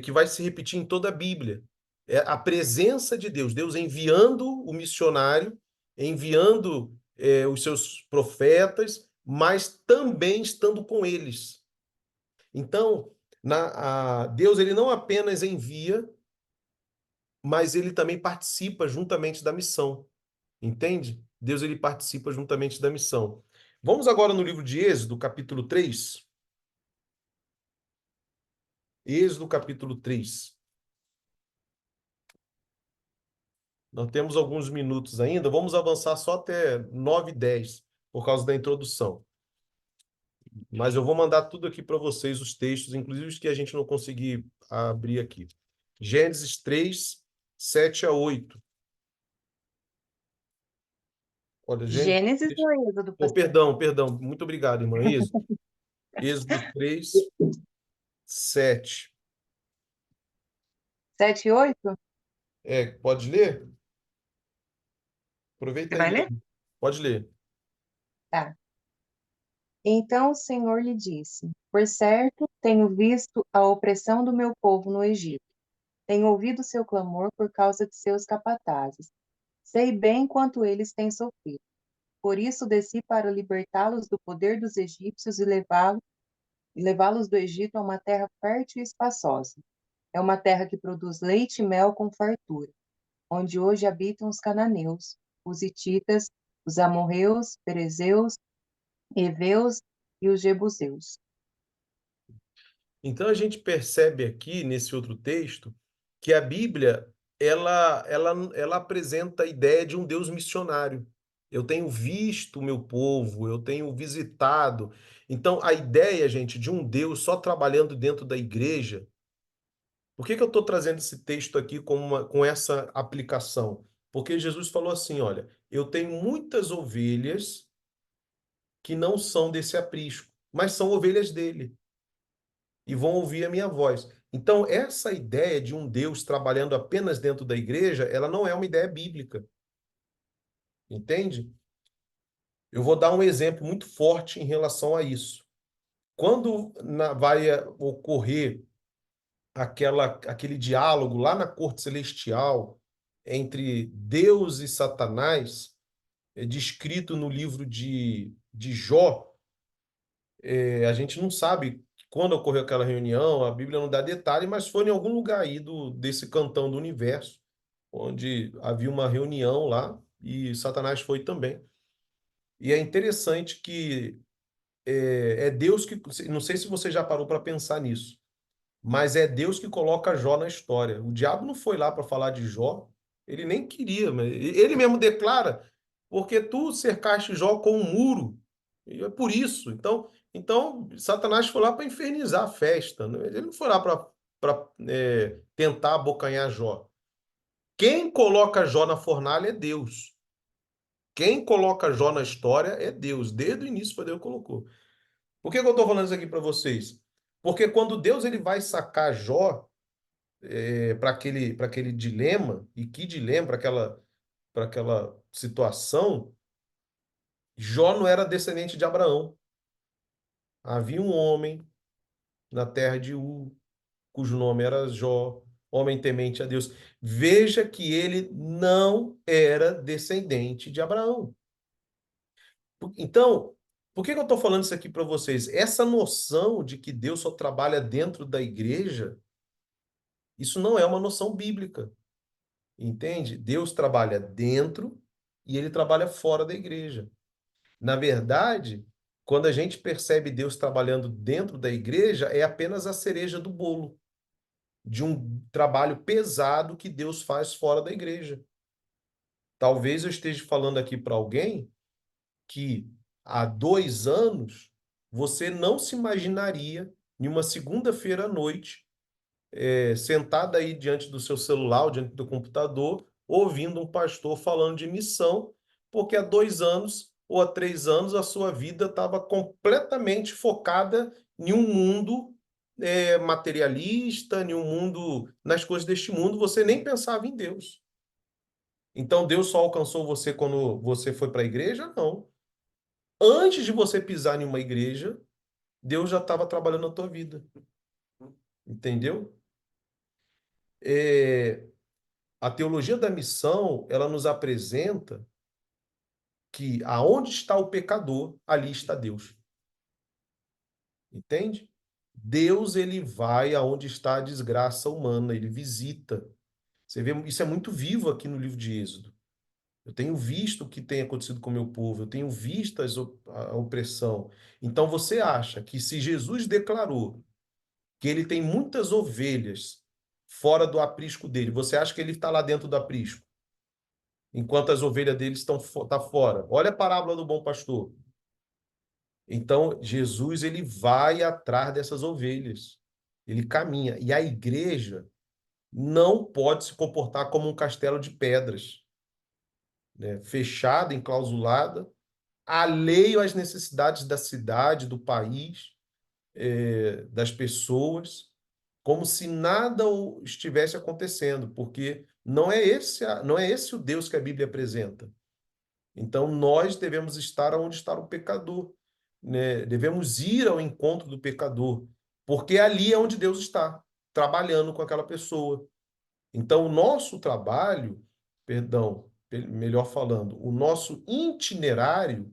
que vai se repetir em toda a Bíblia. É a presença de Deus, Deus enviando o missionário, enviando os seus profetas, mas também estando com eles. Então, Deus ele não apenas envia, mas ele também participa juntamente da missão. Entende? Deus ele participa juntamente da missão. Vamos agora no livro de Êxodo, capítulo 3. Êxodo, capítulo 3. Nós temos alguns minutos ainda, vamos avançar só até 9:10 por causa da introdução. Mas eu vou mandar tudo aqui para vocês, os textos, inclusive os que a gente não conseguir abrir aqui. Gênesis 3, 7-8. Olha, Gênesis... Gênesis ou Êxodo, Oh, pastor? perdão. Muito obrigado, irmã. Êxodo 3, 7. 7 e 8? Pode ler? Você Aproveita aí, vai ler? mãe. Pode ler. Tá. Então o Senhor lhe disse: Por certo, tenho visto a opressão do meu povo no Egito. Tenho ouvido seu clamor por causa de seus capatazes. Sei bem quanto eles têm sofrido. Por isso desci para libertá-los do poder dos egípcios e levá-los do Egito a uma terra fértil e espaçosa. É uma terra que produz leite e mel com fartura, onde hoje habitam os cananeus, os hititas, os amorreus, perezeus, heveus e os jebuseus. Então a gente percebe aqui nesse outro texto que a Bíblia ela apresenta a ideia de um Deus missionário. Eu tenho visto o meu povo, eu tenho visitado. Então a ideia, gente, de um Deus só trabalhando dentro da igreja. Por que que eu estou trazendo esse texto aqui com essa aplicação? Porque Jesus falou assim, olha, eu tenho muitas ovelhas que não são desse aprisco, mas são ovelhas dele e vão ouvir a minha voz. Então, essa ideia de um Deus trabalhando apenas dentro da igreja, ela não é uma ideia bíblica. Entende? Eu vou dar um exemplo muito forte em relação a isso. Quando vai ocorrer aquele diálogo lá na corte celestial entre Deus e Satanás, descrito no livro de Jó, a gente não sabe quando ocorreu aquela reunião, a Bíblia não dá detalhe, mas foi em algum lugar aí desse cantão do universo, onde havia uma reunião lá e Satanás foi também. E é interessante que é Deus que, não sei se você já parou para pensar nisso, mas é Deus que coloca Jó na história. O diabo não foi lá para falar de Jó, ele nem queria, mas ele mesmo declara, porque tu cercaste Jó com um muro, e é por isso. Então Satanás foi lá para infernizar a festa, né? Ele não foi lá para tentar abocanhar Jó. Quem coloca Jó na fornalha é Deus. Quem coloca Jó na história é Deus. Desde o início foi Deus que colocou. Por que que eu estou falando isso aqui para vocês? Porque quando Deus ele vai sacar Jó para aquele dilema, e que dilema, para aquela situação, Jó não era descendente de Abraão. Havia um homem na terra de Ur, cujo nome era Jó, homem temente a Deus. Veja que ele não era descendente de Abraão. Então, por que que eu estou falando isso aqui para vocês? Essa noção de que Deus só trabalha dentro da igreja, isso não é uma noção bíblica. Entende? Deus trabalha dentro e ele trabalha fora da igreja. Na verdade, quando a gente percebe Deus trabalhando dentro da igreja, é apenas a cereja do bolo de um trabalho pesado que Deus faz fora da igreja. Talvez eu esteja falando aqui para alguém que há 2 anos você não se imaginaria, em uma segunda-feira à noite, sentada aí diante do seu celular, ou diante do computador, ouvindo um pastor falando de missão, porque há 2 anos ou há 3 anos a sua vida estava completamente focada em um mundo materialista, em um mundo, nas coisas deste mundo, você nem pensava em Deus. Então Deus só alcançou você quando você foi para a igreja? Não. Antes de você pisar em uma igreja, Deus já estava trabalhando na tua vida. Entendeu? É, a teologia da missão, ela nos apresenta que aonde está o pecador, ali está Deus. Entende? Deus, ele vai aonde está a desgraça humana, ele visita. Você vê, isso é muito vivo aqui no livro de Êxodo. Eu tenho visto o que tem acontecido com o meu povo, eu tenho visto a opressão. Então você acha que se Jesus declarou que ele tem muitas ovelhas fora do aprisco dele, você acha que ele está lá dentro do aprisco, enquanto as ovelhas dele estão tá fora? Olha a parábola do bom pastor. Então, Jesus, ele vai atrás dessas ovelhas. Ele caminha. E a igreja não pode se comportar como um castelo de pedras, né? Fechada, enclausulada, alheio às necessidades da cidade, do país, das pessoas, como se nada estivesse acontecendo, porque não é esse o Deus que a Bíblia apresenta. Então, nós devemos estar onde está o pecador, né? Devemos ir ao encontro do pecador, porque ali é onde Deus está, trabalhando com aquela pessoa. Então, o nosso trabalho, perdão, melhor falando, o nosso itinerário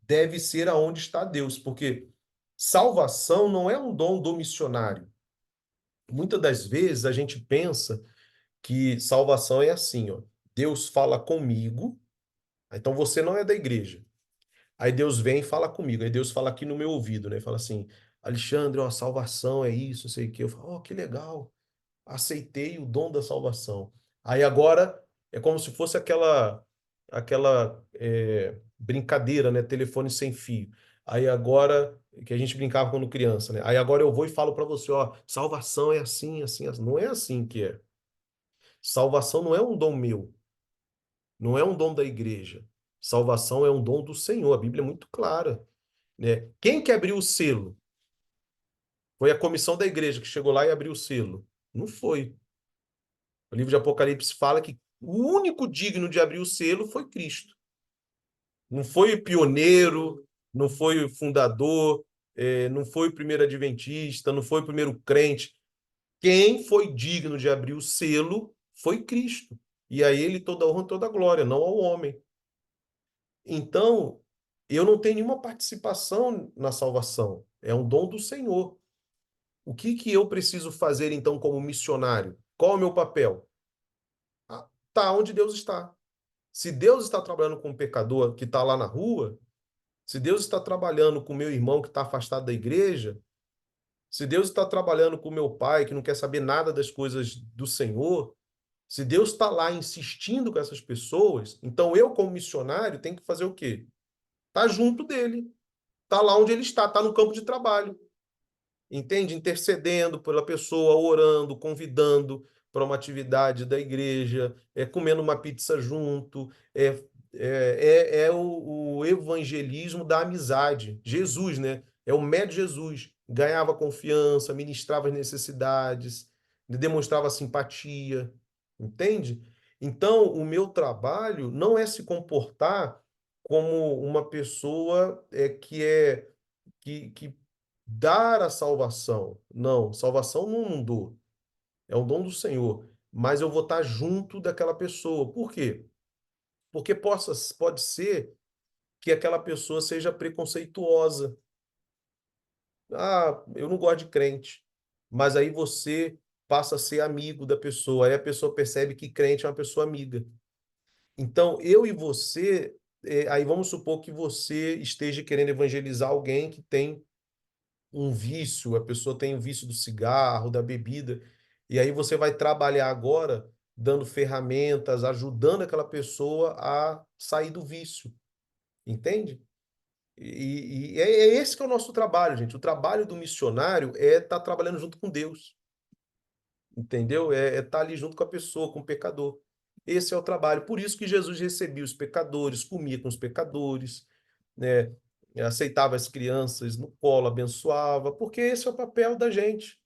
deve ser aonde está Deus, porque salvação não é um dom do missionário. Muitas das vezes a gente pensa que salvação é assim, ó. Deus fala comigo, então você não é da igreja. Aí Deus vem e fala comigo. Aí Deus fala aqui no meu ouvido, né? Fala assim: Alexandre, ó, salvação é isso, sei o quê. Eu falo: ó, que legal. Aceitei o dom da salvação. Aí agora é como se fosse aquela brincadeira, né? Telefone sem fio. Aí agora que a gente brincava quando criança, né? Aí agora eu vou e falo para você, ó, salvação é assim, assim, assim. Não é assim que é. Salvação não é um dom meu, não é um dom da igreja. Salvação é um dom do Senhor. A Bíblia é muito clara, né? Quem que abriu o selo? Foi a comissão da igreja que chegou lá e abriu o selo. Não foi. O livro de Apocalipse fala que o único digno de abrir o selo foi Cristo. Não foi o pioneiro, não foi o fundador, não foi o primeiro adventista, não foi o primeiro crente. Quem foi digno de abrir o selo foi Cristo. E a ele toda a honra e toda a glória, não ao homem. Então, eu não tenho nenhuma participação na salvação. É um dom do Senhor. O que que eu preciso fazer, então, como missionário? Qual é o meu papel? Tá onde Deus está. Se Deus está trabalhando com um pecador que está lá na rua, se Deus está trabalhando com o meu irmão que está afastado da igreja, se Deus está trabalhando com o meu pai que não quer saber nada das coisas do Senhor, se Deus está lá insistindo com essas pessoas, então eu, como missionário, tenho que fazer o quê? Tá junto dele. Tá lá onde ele está, tá no campo de trabalho. Entende? Intercedendo pela pessoa, orando, convidando para uma atividade da igreja, comendo uma pizza junto, é o evangelismo da amizade. Jesus, né? É o médio Jesus. Ganhava confiança, ministrava as necessidades, demonstrava simpatia, entende? Então, o meu trabalho não é se comportar como uma pessoa que dar a salvação. Não, salvação não dou. É um dom do Senhor. Mas eu vou estar junto daquela pessoa. Por quê? Porque pode ser que aquela pessoa seja preconceituosa. Ah, eu não gosto de crente. Mas aí você passa a ser amigo da pessoa. Aí a pessoa percebe que crente é uma pessoa amiga. Então, eu e você, aí vamos supor que você esteja querendo evangelizar alguém que tem um vício, a pessoa tem o vício do cigarro, da bebida, e aí você vai trabalhar agora dando ferramentas, ajudando aquela pessoa a sair do vício, entende? E é esse que é o nosso trabalho, gente. O trabalho do missionário é estar trabalhando junto com Deus, entendeu? É estar ali junto com a pessoa, com o pecador. Esse é o trabalho. Por isso que Jesus recebia os pecadores, comia com os pecadores, né? Aceitava as crianças no colo, abençoava, porque esse é o papel da gente,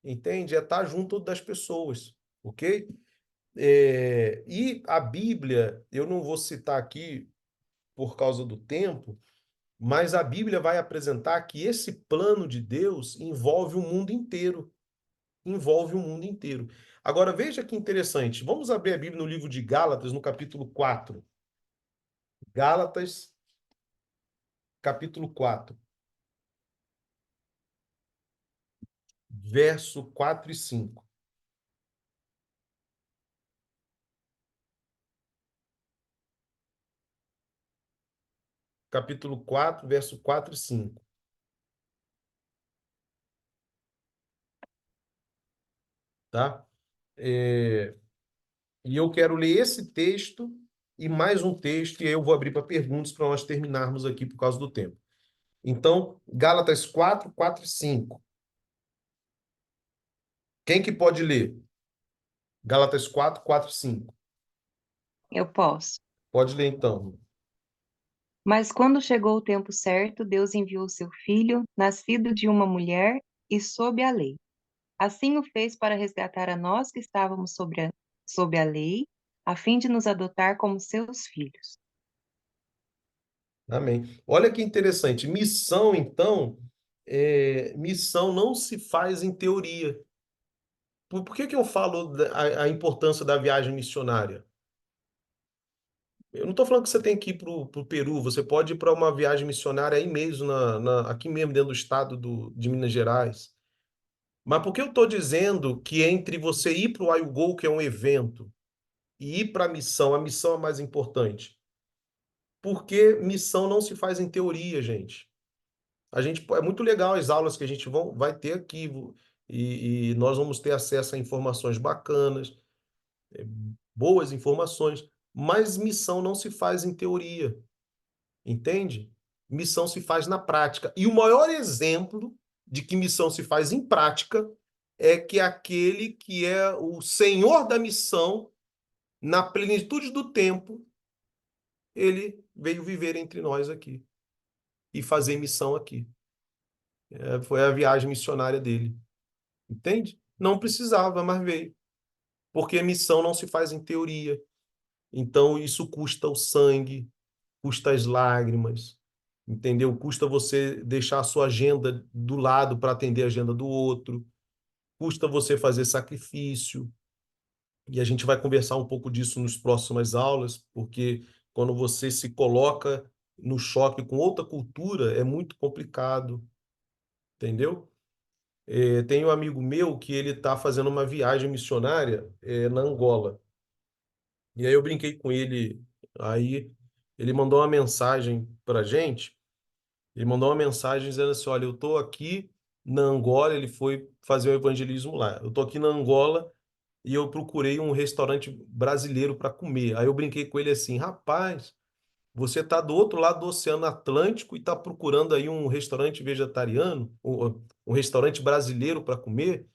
entende? É estar junto das pessoas, ok? E a Bíblia, eu não vou citar aqui por causa do tempo, mas a Bíblia vai apresentar que esse plano de Deus envolve o mundo inteiro. Envolve o mundo inteiro. Agora, veja que interessante. Vamos abrir a Bíblia no livro de Gálatas, no capítulo 4. Gálatas, capítulo 4, verso 4 e 5. Capítulo 4, verso 4 e 5. Tá? É, E eu quero ler esse texto e mais um texto, e aí eu vou abrir para perguntas para nós terminarmos aqui por causa do tempo. Então, Gálatas 4, 4 e 5. Quem que pode ler? Gálatas 4, 4 e 5. Eu posso. Pode ler então. Mas quando chegou o tempo certo, Deus enviou seu filho, nascido de uma mulher e sob a lei. Assim o fez para resgatar a nós que estávamos sob a lei, a fim de nos adotar como seus filhos. Amém. Olha que interessante. Missão, então, missão não se faz em teoria. Por que que eu falo a importância da viagem missionária? Eu não estou falando que você tem que ir para o Peru, você pode ir para uma viagem missionária aí mesmo, aqui mesmo dentro do estado de Minas Gerais. Mas por que eu estou dizendo que entre você ir para o IUGO, que é um evento, e ir para a missão é mais importante? Porque missão não se faz em teoria, gente. É muito legal as aulas que a gente vai ter aqui, e nós vamos ter acesso a informações bacanas, boas informações, mas missão não se faz em teoria. Entende? Missão se faz na prática. E o maior exemplo de que missão se faz em prática é que aquele que é o senhor da missão, na plenitude do tempo, ele veio viver entre nós aqui e fazer missão aqui. Foi a viagem missionária dele. Entende? Não precisava, mas veio. Porque missão não se faz em teoria. Então, isso custa o sangue, custa as lágrimas, entendeu? Custa você deixar a sua agenda do lado para atender a agenda do outro, custa você fazer sacrifício. E a gente vai conversar um pouco disso nas próximas aulas, porque quando você se coloca no choque com outra cultura, é muito complicado, entendeu? Tem um amigo meu que ele está fazendo uma viagem missionária na Angola. E aí eu brinquei com ele, aí ele mandou uma mensagem para a gente. Ele mandou uma mensagem dizendo assim: olha, eu estou aqui na Angola. Ele foi fazer o evangelismo lá. Eu estou aqui na Angola e eu procurei um restaurante brasileiro para comer. Aí eu brinquei com ele assim: rapaz, você está do outro lado do Oceano Atlântico e está procurando aí um restaurante vegetariano, um restaurante brasileiro para comer?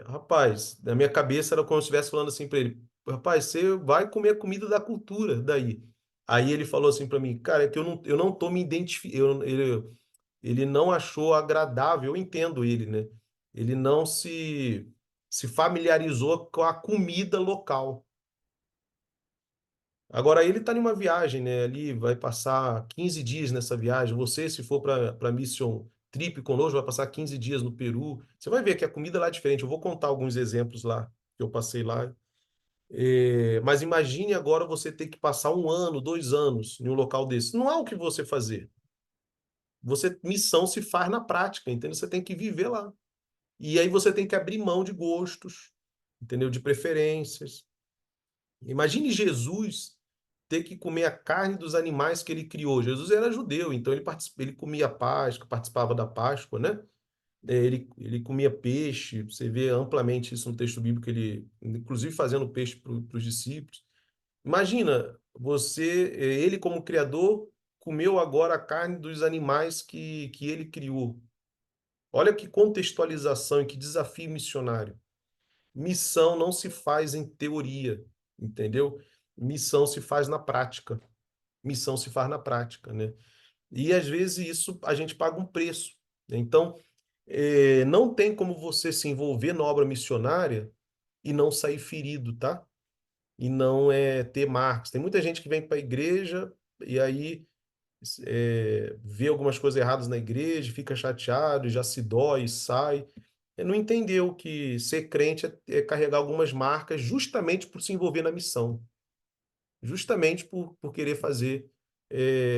Rapaz, na minha cabeça era como se eu estivesse falando assim para ele: rapaz, você vai comer a comida da cultura daí. Aí ele falou assim para mim: cara, é que eu não tô me identificando. Ele não achou agradável, eu entendo ele, né? Ele não se familiarizou com a comida local. Agora ele está em uma viagem, né? Ali vai passar 15 dias nessa viagem. Você, se for para Mission Trip conosco, vai passar 15 dias no Peru. Você vai ver que a comida lá é diferente. Eu vou contar alguns exemplos lá que eu passei lá. Mas imagine agora você ter que passar um ano, 2 anos em um local desse. Não há o que você fazer. Missão se faz na prática, entendeu? Você tem que viver lá. E aí você tem que abrir mão de gostos, entendeu? De preferências. Imagine Jesus ter que comer a carne dos animais que ele criou. Jesus era judeu, então ele comia Páscoa, participava da Páscoa, né? Ele comia peixe, você vê amplamente isso no texto bíblico, ele, inclusive fazendo peixe para os discípulos. Imagina ele como criador comeu agora a carne dos animais que ele criou. Olha que contextualização e que desafio missionário. Missão não se faz em teoria, entendeu? Missão se faz na prática. Missão se faz na prática, né? E às vezes isso a gente paga um preço, né? Então, não tem como você se envolver na obra missionária e não sair ferido, tá? E não ter marcas. Tem muita gente que vem para a igreja e aí vê algumas coisas erradas na igreja, fica chateado, já se dói, sai. Não entendeu que ser crente é carregar algumas marcas justamente por se envolver na missão, justamente por querer fazer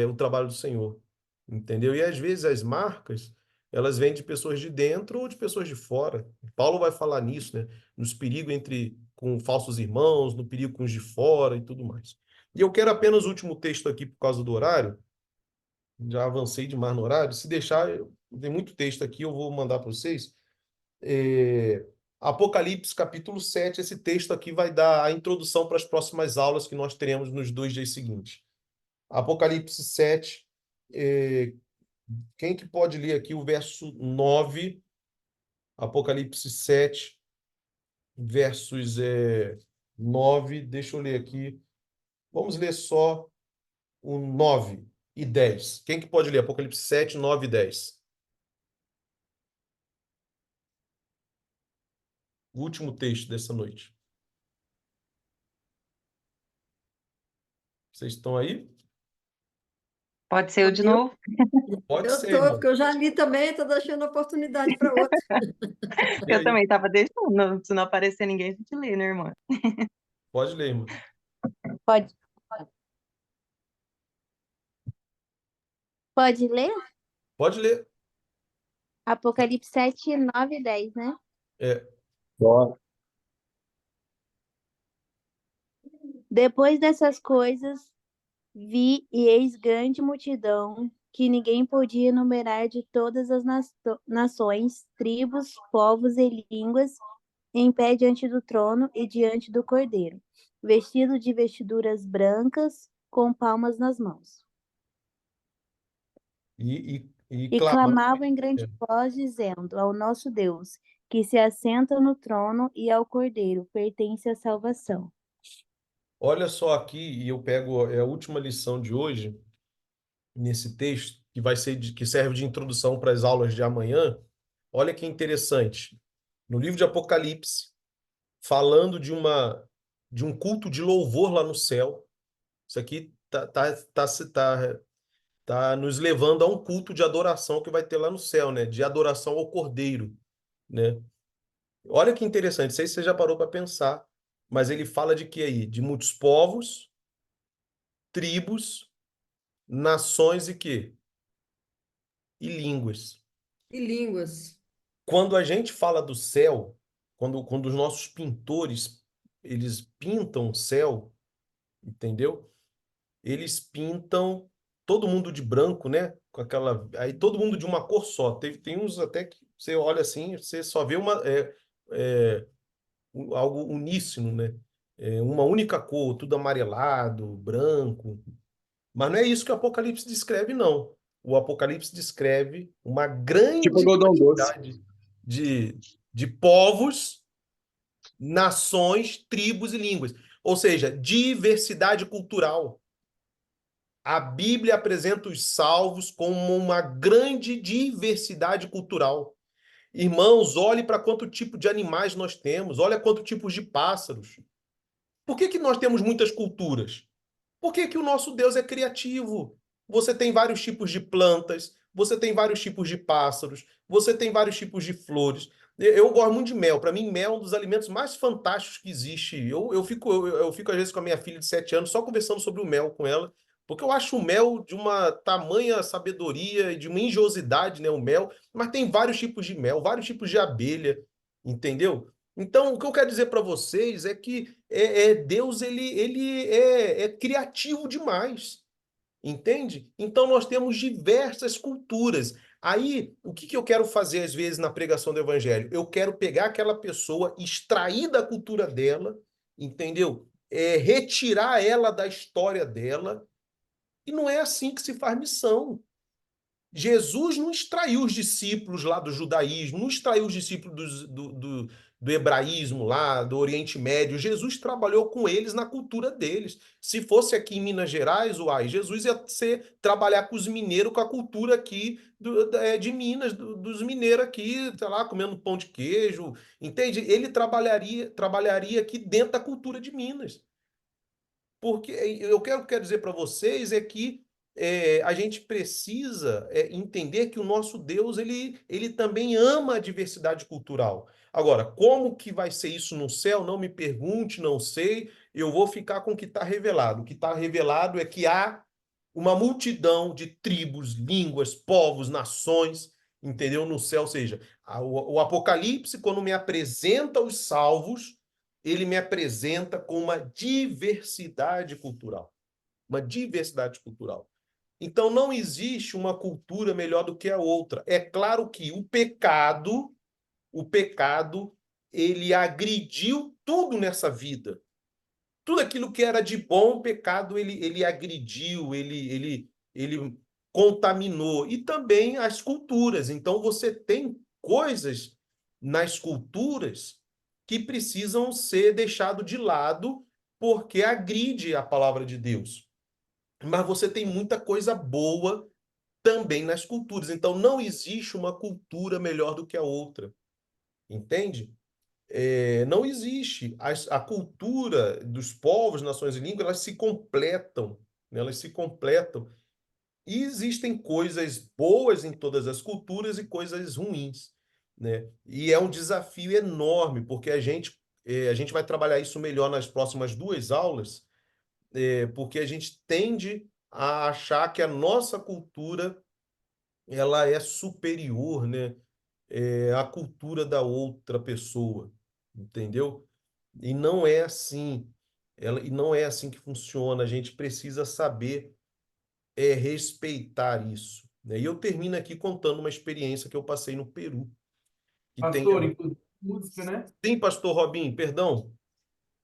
o trabalho do Senhor, entendeu? E às vezes as marcas, elas vêm de pessoas de dentro ou de pessoas de fora. Paulo vai falar nisso, né? Nos perigos com falsos irmãos, no perigo com os de fora e tudo mais. E eu quero apenas o último texto aqui por causa do horário. Já avancei demais no horário. Se deixar, tem muito texto aqui, eu vou mandar para vocês. Apocalipse, capítulo 7. Esse texto aqui vai dar a introdução para as próximas aulas que nós teremos nos 2 dias seguintes. Apocalipse 7. Quem que pode ler aqui o verso 9? Apocalipse 7, versos 9. Deixa eu ler aqui. Vamos ler só o 9 e 10. Quem que pode ler? Apocalipse 7, 9 e 10. O último texto dessa noite. Vocês estão aí? Pode ser eu de novo? Pode Eu ser, estou, irmão. porque eu já li também, estou deixando oportunidade para outro. E Eu aí? também estava deixando. Se não aparecer ninguém, a gente lê, né, irmã? Pode ler, irmão. Pode, pode ler? Pode ler. Apocalipse 7, 9 e 10, né? É, Depois dessas coisas, vi e eis grande multidão, que ninguém podia enumerar, de todas as nações, tribos, povos e línguas, em pé diante do trono e diante do Cordeiro, vestido de vestiduras brancas, com palmas nas mãos. e E clamando. clamavam em grande voz, dizendo: Ao nosso Deus, que se assenta no trono, e ao Cordeiro pertence a salvação. Olha só aqui, e eu pego a última lição de hoje, nesse texto, que vai ser que serve de introdução para as aulas de amanhã. Olha que interessante. No livro de Apocalipse, falando de um culto de louvor lá no céu. Isso aqui tá nos levando a um culto de adoração que vai ter lá no céu, né? De adoração ao Cordeiro, né? Olha que interessante, não sei se você já parou para pensar, mas ele fala de que aí? De muitos povos, tribos, nações e quê? E línguas. E línguas. Quando a gente fala do céu, quando os nossos pintores eles pintam o céu, entendeu? Eles pintam todo mundo de branco, né? Com aquela, aí todo mundo de uma cor só. Tem uns até que você olha assim, você só vê algo uníssono, né? Uma única cor, tudo amarelado, branco. Mas não é isso que o Apocalipse descreve, não. O Apocalipse descreve uma Tipo grande algodão doce. quantidade de povos, nações, tribos e línguas. Ou seja, diversidade cultural. A Bíblia apresenta os salvos como uma grande diversidade cultural. Irmãos, olhe para quanto tipo de animais nós temos, olha quanto tipos de pássaros. Por que nós temos muitas culturas? Por que o nosso Deus é criativo? Você tem vários tipos de plantas, você tem vários tipos de pássaros, você tem vários tipos de flores. Eu gosto muito de mel. Para mim, mel é um dos alimentos mais fantásticos que existe. Eu fico, às vezes, com a minha filha de 7 anos só conversando sobre o mel com ela, porque eu acho o mel de uma tamanha sabedoria e de uma engenhosidade, né? O mel, mas tem vários tipos de mel, vários tipos de abelha, entendeu? Então, o que eu quero dizer para vocês é que Deus ele é criativo demais, entende? Então, nós temos diversas culturas. Aí, o que eu quero fazer, às vezes, na pregação do evangelho? Eu quero pegar aquela pessoa, extrair da cultura dela, entendeu? Retirar ela da história dela E não é assim que se faz missão. Jesus não extraiu os discípulos lá do judaísmo, não extraiu os discípulos do hebraísmo lá, do Oriente Médio. Jesus trabalhou com eles na cultura deles. Se fosse aqui em Minas Gerais, Jesus ia trabalhar com os mineiros, com a cultura aqui de Minas, dos mineiros aqui, sei lá, comendo pão de queijo, entende? Ele trabalharia aqui dentro da cultura de Minas. Porque quero dizer para vocês é que a gente precisa entender que o nosso Deus ele também ama a diversidade cultural. Agora, como que vai ser isso no céu? Não me pergunte, não sei. Eu vou ficar com o que está revelado. O que está revelado é que há uma multidão de tribos, línguas, povos, nações, entendeu? No céu, ou seja, o Apocalipse, quando me apresenta os salvos, ele me apresenta com uma diversidade cultural. Uma diversidade cultural. Então, não existe uma cultura melhor do que a outra. É claro que o pecado, ele agrediu tudo nessa vida. Tudo aquilo que era de bom, o pecado, ele agrediu, ele contaminou. E também as culturas. Então, você tem coisas nas culturas que precisam ser deixado de lado porque agride a palavra de Deus. Mas você tem muita coisa boa também nas culturas. Então, não existe uma cultura melhor do que a outra. Entende? Não existe. A cultura dos povos, nações e línguas, elas se completam. Né? Elas se completam. E existem coisas boas em todas as culturas e coisas ruins. Né? E é um desafio enorme, porque a gente vai trabalhar isso melhor nas próximas 2 aulas, porque a gente tende a achar que a nossa cultura ela é superior, né, à cultura da outra pessoa, entendeu? E não é assim. E não é assim que funciona. A gente precisa saber respeitar isso. Né? E eu termino aqui contando uma experiência que eu passei no Peru. Que tem... Pastor, inclusive música, né? Sim, pastor Robin, perdão.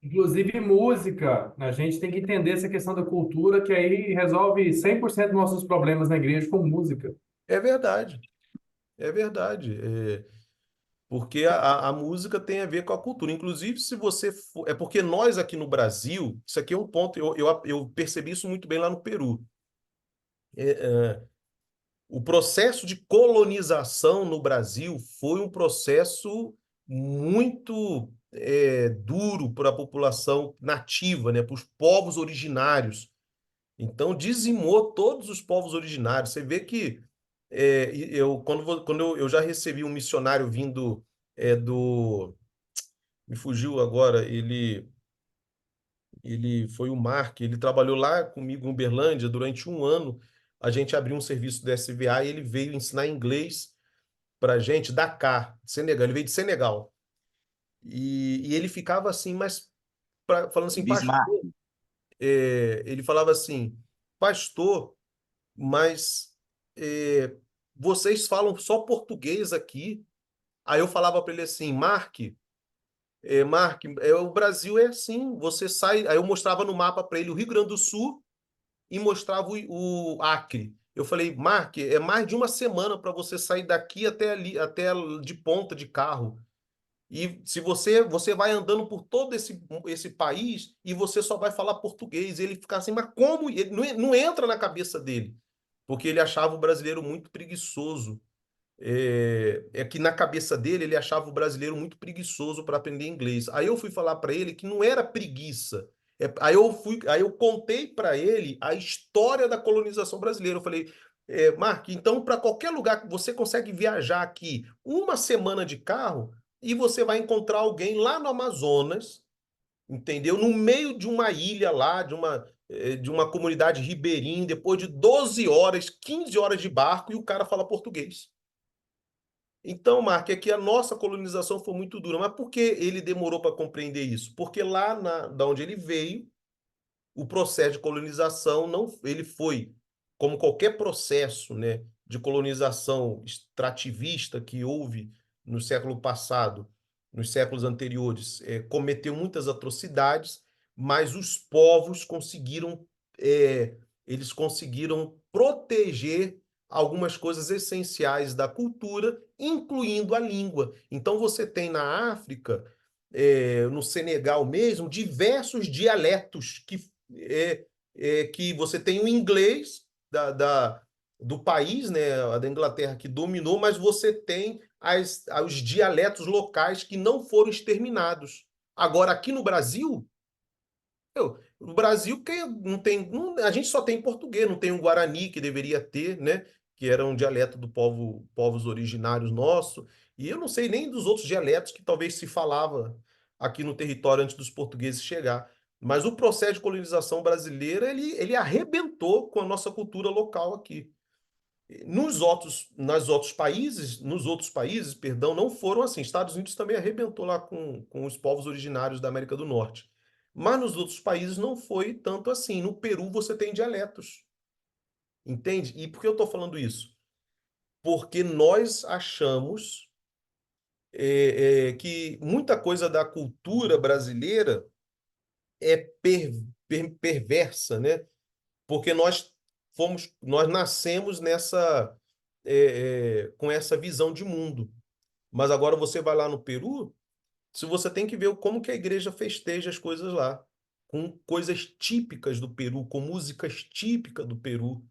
Inclusive música, a gente tem que entender essa questão da cultura, que aí resolve 100% dos nossos problemas na igreja com música. É verdade. É verdade. Porque a música tem a ver com a cultura. Inclusive, se você for. É porque nós aqui no Brasil, isso aqui é um ponto, eu percebi isso muito bem lá no Peru. O processo de colonização no Brasil foi um processo muito duro para a população nativa, né, para os povos originários. Então, dizimou todos os povos originários. Você vê que quando eu já recebi um missionário vindo do. Me fugiu agora, ele foi o Mark, ele trabalhou lá comigo em Uberlândia durante um ano. A gente abriu um serviço do SVA e ele veio ensinar inglês para a gente, Dakar, Senegal. Ele veio de Senegal. E ele ficava assim, falando assim, Bismarck. pastor. Ele falava assim, pastor, mas vocês falam só português aqui. Aí eu falava para ele assim, Mark, o Brasil é assim, você sai. Aí eu mostrava no mapa para ele o Rio Grande do Sul e mostrava o Acre. Eu falei, Mark, é mais de uma semana para você sair daqui até ali, até de ponta de carro. E se você vai andando por todo esse país e você só vai falar português. Ele fica assim, mas como? Ele não entra na cabeça dele, porque ele achava o brasileiro muito preguiçoso. Que na cabeça dele ele achava o brasileiro muito preguiçoso para aprender inglês. Aí eu fui falar para ele que não era preguiça. Aí eu contei para ele a história da colonização brasileira. Eu falei, Mark, então para qualquer lugar que você consegue viajar aqui uma semana de carro e você vai encontrar alguém lá no Amazonas, entendeu? No meio de uma ilha lá, de uma comunidade ribeirinha, depois de 12 horas, 15 horas de barco, e o cara fala português. Então, Mark, é que a nossa colonização foi muito dura. Mas por que ele demorou para compreender isso? Porque lá da onde ele veio, o processo de colonização ele foi, como qualquer processo, né, de colonização extrativista que houve no século passado, nos séculos anteriores, cometeu muitas atrocidades, mas os povos conseguiram eles conseguiram proteger algumas coisas essenciais da cultura, incluindo a língua. Então, você tem na África, no Senegal mesmo, diversos dialetos que você tem o inglês do país, né, da Inglaterra, que dominou, mas você tem os dialetos locais que não foram exterminados. Agora, aqui no Brasil, no Brasil, não tem, a gente só tem português, não tem um Guarani que deveria ter, né? Que era um dialeto do povos originários nosso. E eu não sei nem dos outros dialetos que talvez se falava aqui no território antes dos portugueses chegar. Mas o processo de colonização brasileira, ele arrebentou com a nossa cultura local aqui. Nos outros países, perdão, não foram assim. Estados Unidos também arrebentou lá com os povos originários da América do Norte. Mas nos outros países não foi tanto assim. No Peru você tem dialetos, entende? E por que eu estou falando isso? Porque nós achamos que muita coisa da cultura brasileira é perversa, né? Porque nós nascemos com essa visão de mundo. Mas agora você vai lá no Peru, se você tem que ver como que a igreja festeja as coisas lá, com coisas típicas do Peru, com músicas típicas do Peru,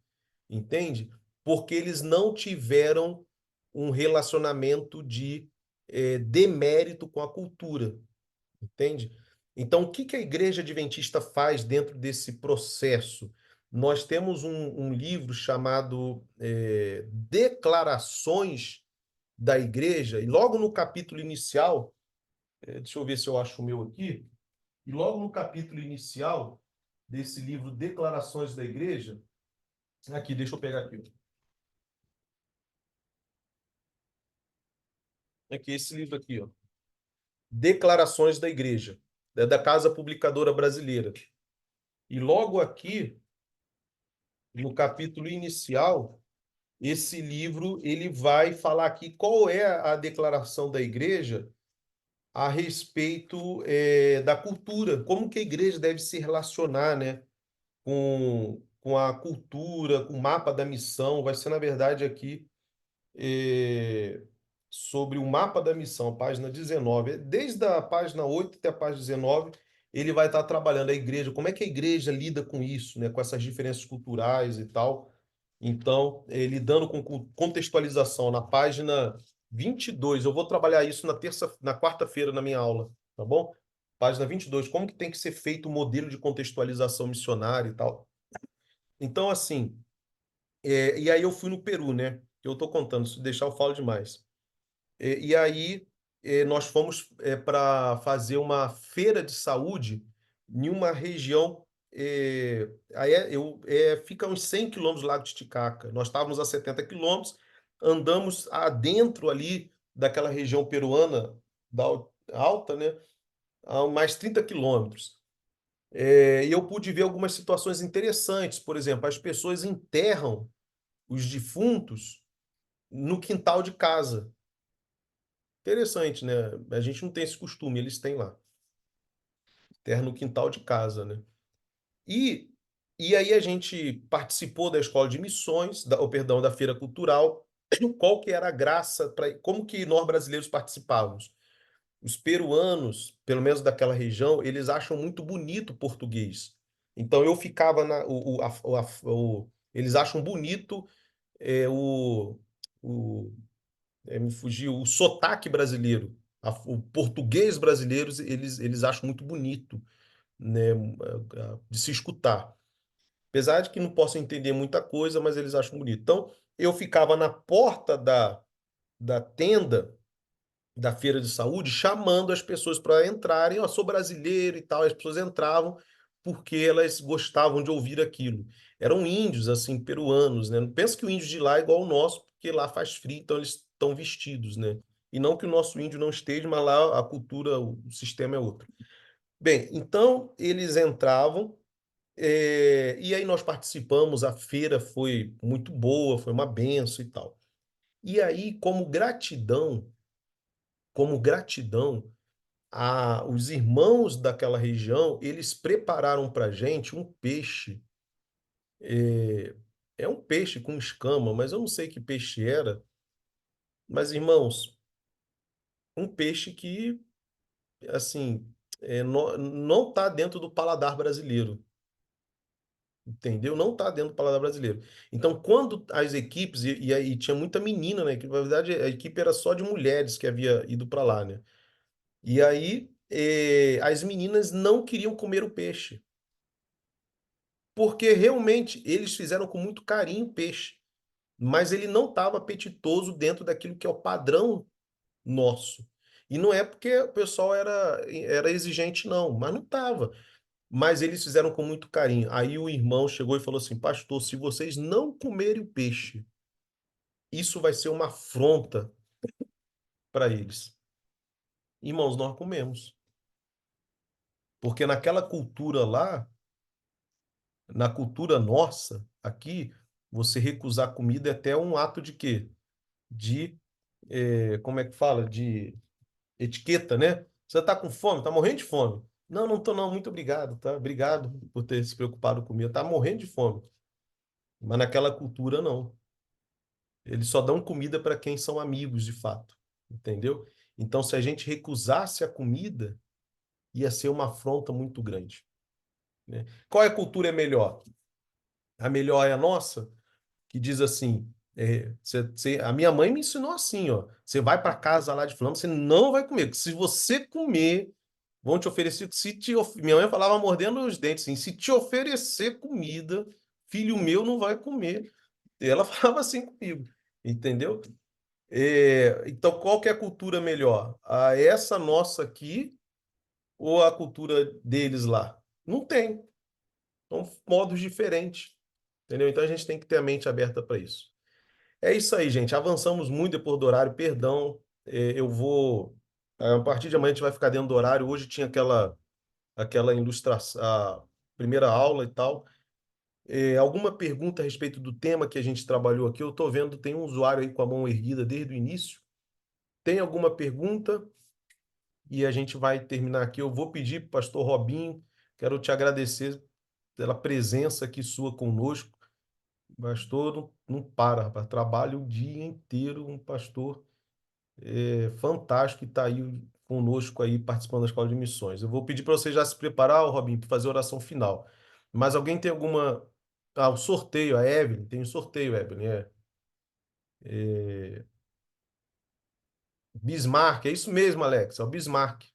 entende? Porque eles não tiveram um relacionamento de demérito com a cultura, entende? Então, o que que a Igreja Adventista faz dentro desse processo? Nós temos um livro chamado Declarações da Igreja, e logo no capítulo inicial, deixa eu ver se eu acho o meu aqui, e logo no capítulo inicial desse livro Declarações da Igreja, aqui, deixa eu pegar aqui. Aqui, esse livro aqui, ó. Declarações da Igreja, da Casa Publicadora Brasileira. E logo aqui, no capítulo inicial, esse livro ele vai falar aqui qual é a declaração da Igreja a respeito da cultura, como que a Igreja deve se relacionar, né, com a cultura, com o mapa da missão. Vai ser, na verdade, aqui eh, sobre o mapa da missão, página 19. Desde a página 8 até a página 19, ele vai estar trabalhando a igreja, como é que a igreja lida com isso, né, com essas diferenças culturais e tal. Então, lidando com contextualização na página 22, eu vou trabalhar isso na quarta-feira na minha aula, tá bom? Página 22, como que tem que ser feito o modelo de contextualização missionária e tal. Então, assim, e aí eu fui no Peru, né? Eu estou contando, se deixar eu falo demais. E aí nós fomos para fazer uma feira de saúde em uma região, fica uns 100 quilômetros do Lago Titicaca. Nós estávamos a 70 quilômetros, andamos adentro ali daquela região peruana da alta, né? A mais 30 quilômetros. E eu pude ver algumas situações interessantes. Por exemplo, as pessoas enterram os defuntos no quintal de casa. Interessante, né? A gente não tem esse costume, eles têm lá. Terra no quintal de casa, né? E, e aí a gente participou da escola de missões, perdão, da feira cultural. Qual que era a graça, como que nós brasileiros participávamos? Os peruanos, pelo menos daquela região, eles acham muito bonito o português. Então eu ficava eles acham bonito o, o me fugiu, o sotaque brasileiro, o português brasileiro, eles acham muito bonito, né, de se escutar. Apesar de que não posso entender muita coisa, mas eles acham bonito. Então, eu ficava na porta da tenda da feira de saúde, chamando as pessoas para entrarem. Ó, sou brasileiro e tal. As pessoas entravam porque elas gostavam de ouvir aquilo. Eram índios, assim, peruanos, né? Não penso que o índio de lá é igual ao nosso, porque lá faz frio, então eles estão vestidos, né? E não que o nosso índio não esteja, mas lá a cultura, o sistema é outro. Bem, então eles entravam, e aí nós participamos, a feira foi muito boa, foi uma benção e tal. E aí, como gratidão, os irmãos daquela região, eles prepararam para a gente um peixe É um peixe com escama, mas eu não sei que peixe era. Mas, irmãos, um peixe que, assim, não está dentro do paladar brasileiro. Entendeu? Não está dentro do paladar brasileiro. Então, quando as equipes, e aí tinha muita menina, né? Que, na verdade, a equipe era só de mulheres que havia ido para lá, né? E aí, as meninas não queriam comer o peixe. Porque realmente eles fizeram com muito carinho o peixe. Mas ele não estava apetitoso dentro daquilo que é o padrão nosso. E não é porque o pessoal era exigente, não, mas não estava. Mas eles fizeram com muito carinho. Aí o irmão chegou e falou assim: Pastor, se vocês não comerem o peixe, isso vai ser uma afronta para eles. Irmãos, nós comemos. Porque naquela cultura lá, na cultura nossa, aqui, você recusar comida é até um ato de quê? De, como é que fala? De etiqueta, né? Você tá com fome? Tá morrendo de fome? Não, não tô não, muito obrigado, tá? Obrigado por ter se preocupado comigo. Tá morrendo de fome. Mas naquela cultura, não. Eles só dão comida para quem são amigos, de fato. Entendeu? Então, se a gente recusasse a comida, ia ser uma afronta muito grande, né? Qual é a cultura melhor? A melhor é a nossa, que diz assim: a minha mãe me ensinou assim, ó. Você vai para casa lá de fulano, você não vai comer. Porque se você comer, vão te oferecer. Minha mãe falava mordendo os dentes assim: se te oferecer comida, filho meu não vai comer. E ela falava assim comigo, entendeu? Então, qual que é a cultura melhor? Essa nossa aqui ou a cultura deles lá? Não tem. São modos diferentes, entendeu? Então a gente tem que ter a mente aberta para isso. É isso aí, gente. Avançamos muito depois do horário, perdão. Eu vou. A partir de amanhã a gente vai ficar dentro do horário. Hoje tinha aquela ilustração, a primeira aula e tal. Alguma pergunta a respeito do tema que a gente trabalhou aqui? Eu estou vendo, tem um usuário aí com a mão erguida desde o início. Tem alguma pergunta? E a gente vai terminar aqui. Eu vou pedir para o pastor Robinho, quero te agradecer pela presença aqui sua conosco. Pastor não para, rapaz. Trabalha o dia inteiro, um pastor fantástico que está aí conosco aí participando da Escola de Missões. Eu vou pedir para você já se preparar, ô, Robinho, para fazer a oração final. Mas alguém tem alguma... Ah, o sorteio, a Evelyn, tem um sorteio, Evelyn, é Bismarck, é isso mesmo, Alex, é o Bismarck,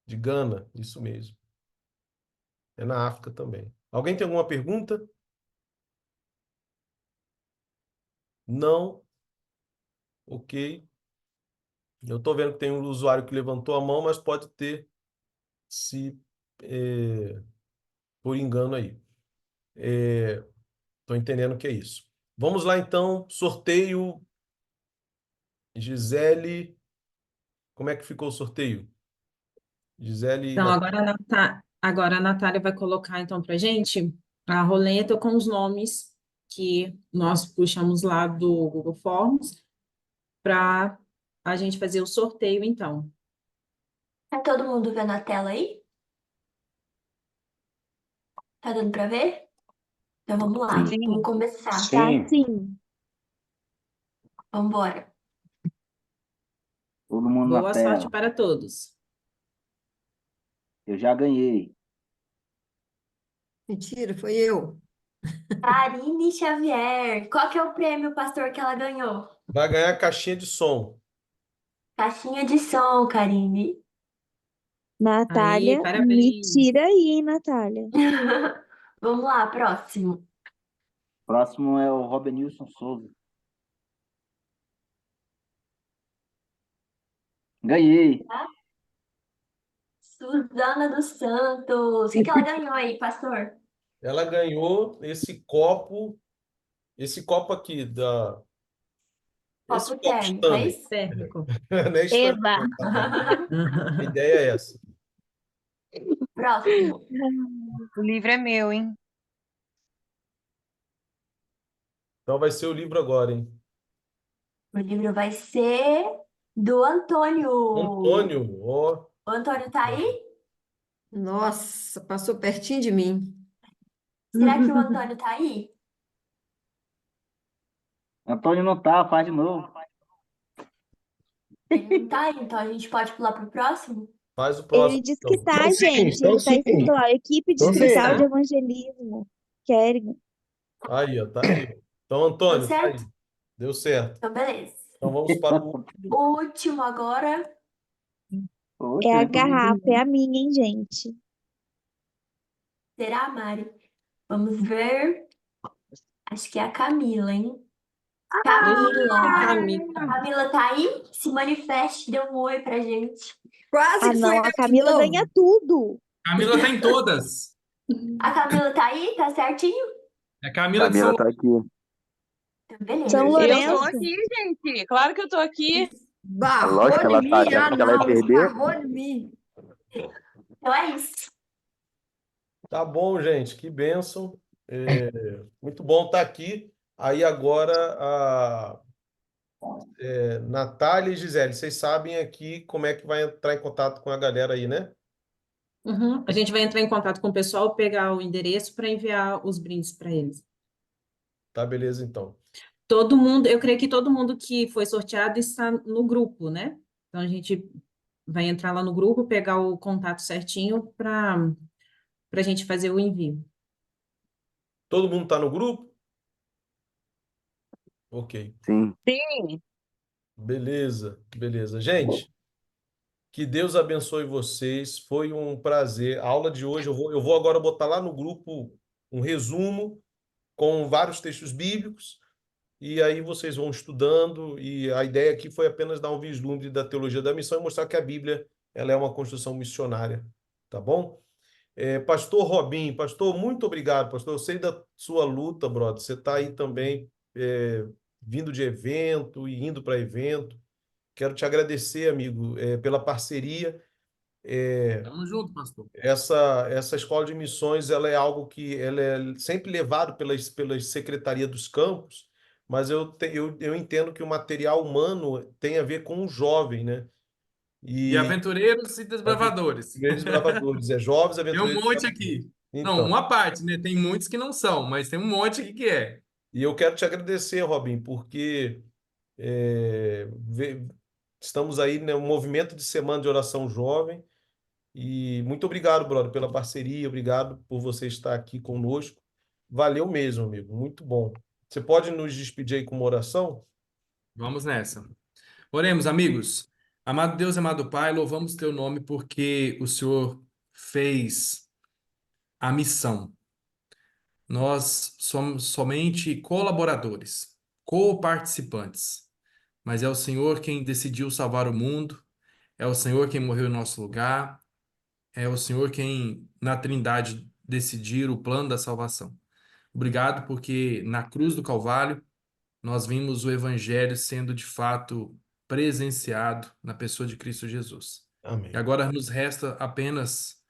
de Gana, isso mesmo. É na África também. Alguém tem alguma pergunta? Não? Ok. Eu estou vendo que tem um usuário que levantou a mão, mas pode ter se por engano aí. Estou entendendo que é isso. Vamos lá então, sorteio. Gisele, como é que ficou o sorteio? Gisele, Então, agora a Natália vai colocar, então, para gente a roleta com os nomes que nós puxamos lá do Google Forms para a gente fazer o sorteio, então. Tá todo mundo vendo a tela aí? Tá dando pra ver? Então vamos lá, Sim. vamos começar. Tá Sim. sim. Vamos embora. Todo mundo na Boa sorte tela. para todos. Eu já ganhei. Mentira, foi eu. Karine Xavier. Qual que é o prêmio, pastor, que ela ganhou? vai ganhar a caixinha de som. Caixinha de som, Karine. Natália, Aí, me parabéns. tira aí, hein, Natália. Vamos lá, próximo. Próximo é o Robenilson Souza. Ganhei. Suzana dos Santos. O que que ela ganhou aí, pastor? Ela ganhou esse copo aqui esse Copo copo térmico, é Stanley, isso? Térmico. né? Stanley, Eba! não, tá? A ideia é essa. Próximo. O livro é meu, hein? Então vai ser o livro agora, hein? O livro vai ser do Antônio. Antônio, ó. O Antônio tá aí? Nossa, passou pertinho de mim. Será que o Antônio tá aí? Antônio não tá, faz de novo. Ele não tá aí, então a gente pode pular pro próximo? Faz o Ele próximo, disse que então. tá, gente. Então Ele tá sim, escrito lá, equipe então sim. distrital de Tá? evangelismo. Querem. Aí, ó, tá aí. Então, Deu Antônio, tá certo? aí. Deu certo. Então, beleza. Então vamos para o O último agora. Poxa, É a eu tô garrafa, é a ouvindo. minha, hein, gente? Será, Mari? Vamos ver. Acho que é a Camila, hein? Camila. Camila. Camila tá aí? Se manifeste, dê um oi pra gente. Quase Ah, que foi não, a eu de Camila ganha novo. tudo. Camila tá em todas. A Camila tá aí? Tá certinho? É Camila de Camila São tá aqui. Então, beleza. São Eu tô Lourenço. aqui, gente. Claro que eu tô aqui. É Barrou lógico que em ela tá, mim, já ah que ela vai não, perder. barrou em mim. Então é isso. Tá bom, gente, que bênção. Muito bom estar aqui. Aí agora, Natália e Gisele, vocês sabem aqui como é que vai entrar em contato com a galera aí, né? Uhum. A gente vai entrar em contato com o pessoal, pegar o endereço para enviar os brindes para eles. Tá, beleza, então. Todo mundo, eu creio que todo mundo que foi sorteado está no grupo, né? Então a gente vai entrar lá no grupo, pegar o contato certinho para a gente fazer o envio. Todo mundo tá no grupo? Ok, Sim. Sim. beleza, beleza. Gente, que Deus abençoe vocês. Foi um prazer. A aula de hoje, eu vou agora botar lá no grupo um resumo com vários textos bíblicos. E aí vocês vão estudando, e a ideia aqui foi apenas dar um vislumbre da teologia da missão e mostrar que a Bíblia ela é uma construção missionária, tá bom? Pastor Robin, pastor, muito obrigado, pastor. Eu sei da sua luta, brother. Você está aí também vindo de evento e indo para evento. Quero te agradecer, amigo, pela parceria. Tamo junto, pastor. Essa escola de missões ela é algo que ela é sempre levado pela Secretaria dos Campos, mas eu entendo que o material humano tem a ver com o jovem, né? De E aventureiros e desbravadores. desbravadores, jovens Tem um aventureiros. monte aqui. Não, Então, uma parte, né? Tem muitos que não são, mas tem um monte aqui que é. e eu quero te agradecer, Robin, porque é, ve- estamos aí no movimento de Semana de Oração Jovem. E muito obrigado, brother, pela parceria, obrigado por você estar aqui conosco. Valeu mesmo, amigo, muito bom. Você pode nos despedir aí com uma oração? Vamos nessa. Oremos, amigos. Amado Deus, amado Pai, louvamos teu nome porque o Senhor fez a missão. Nós somos somente colaboradores, co-participantes, mas é o Senhor quem decidiu salvar o mundo, é o Senhor quem morreu em nosso lugar, é o Senhor quem, na Trindade, decidir o plano da salvação. Obrigado porque na cruz do Calvário nós vimos o Evangelho sendo de fato presenciado na pessoa de Cristo Jesus. E Amém. agora nos resta apenas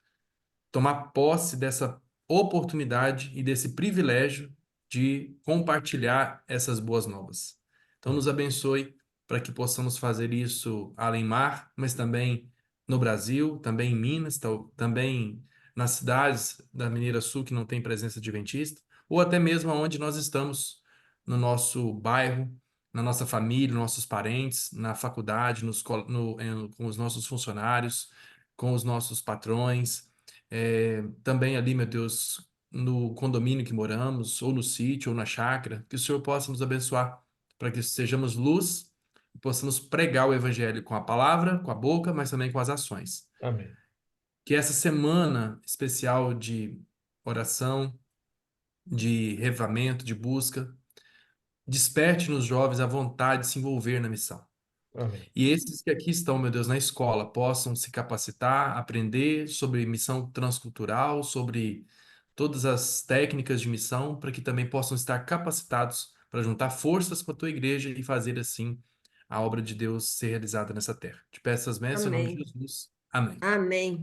tomar posse dessa oportunidade e desse privilégio de compartilhar essas boas novas. Então, nos abençoe para que possamos fazer isso além mar, mas também no Brasil, também em Minas, também nas cidades da Mineira Sul que não tem presença adventista, ou até mesmo onde nós estamos, no nosso bairro, na nossa família, nossos parentes, na faculdade, com os nossos funcionários, com os nossos patrões, também ali, meu Deus, no condomínio que moramos, ou no sítio, ou na chácara, que o Senhor possa nos abençoar, para que sejamos luz e possamos pregar o Evangelho com a palavra, com a boca, mas também com as ações. Amém. Que essa semana especial de oração, de revamento, de busca, desperte nos jovens a vontade de se envolver na missão. Amém. E esses que aqui estão, meu Deus, na escola, possam se capacitar, aprender sobre missão transcultural, sobre todas as técnicas de missão, para que também possam estar capacitados para juntar forças com a tua igreja e fazer assim a obra de Deus ser realizada nessa terra. Te peço essas bênçãos em nome de Amém. Jesus. Amém. Amém.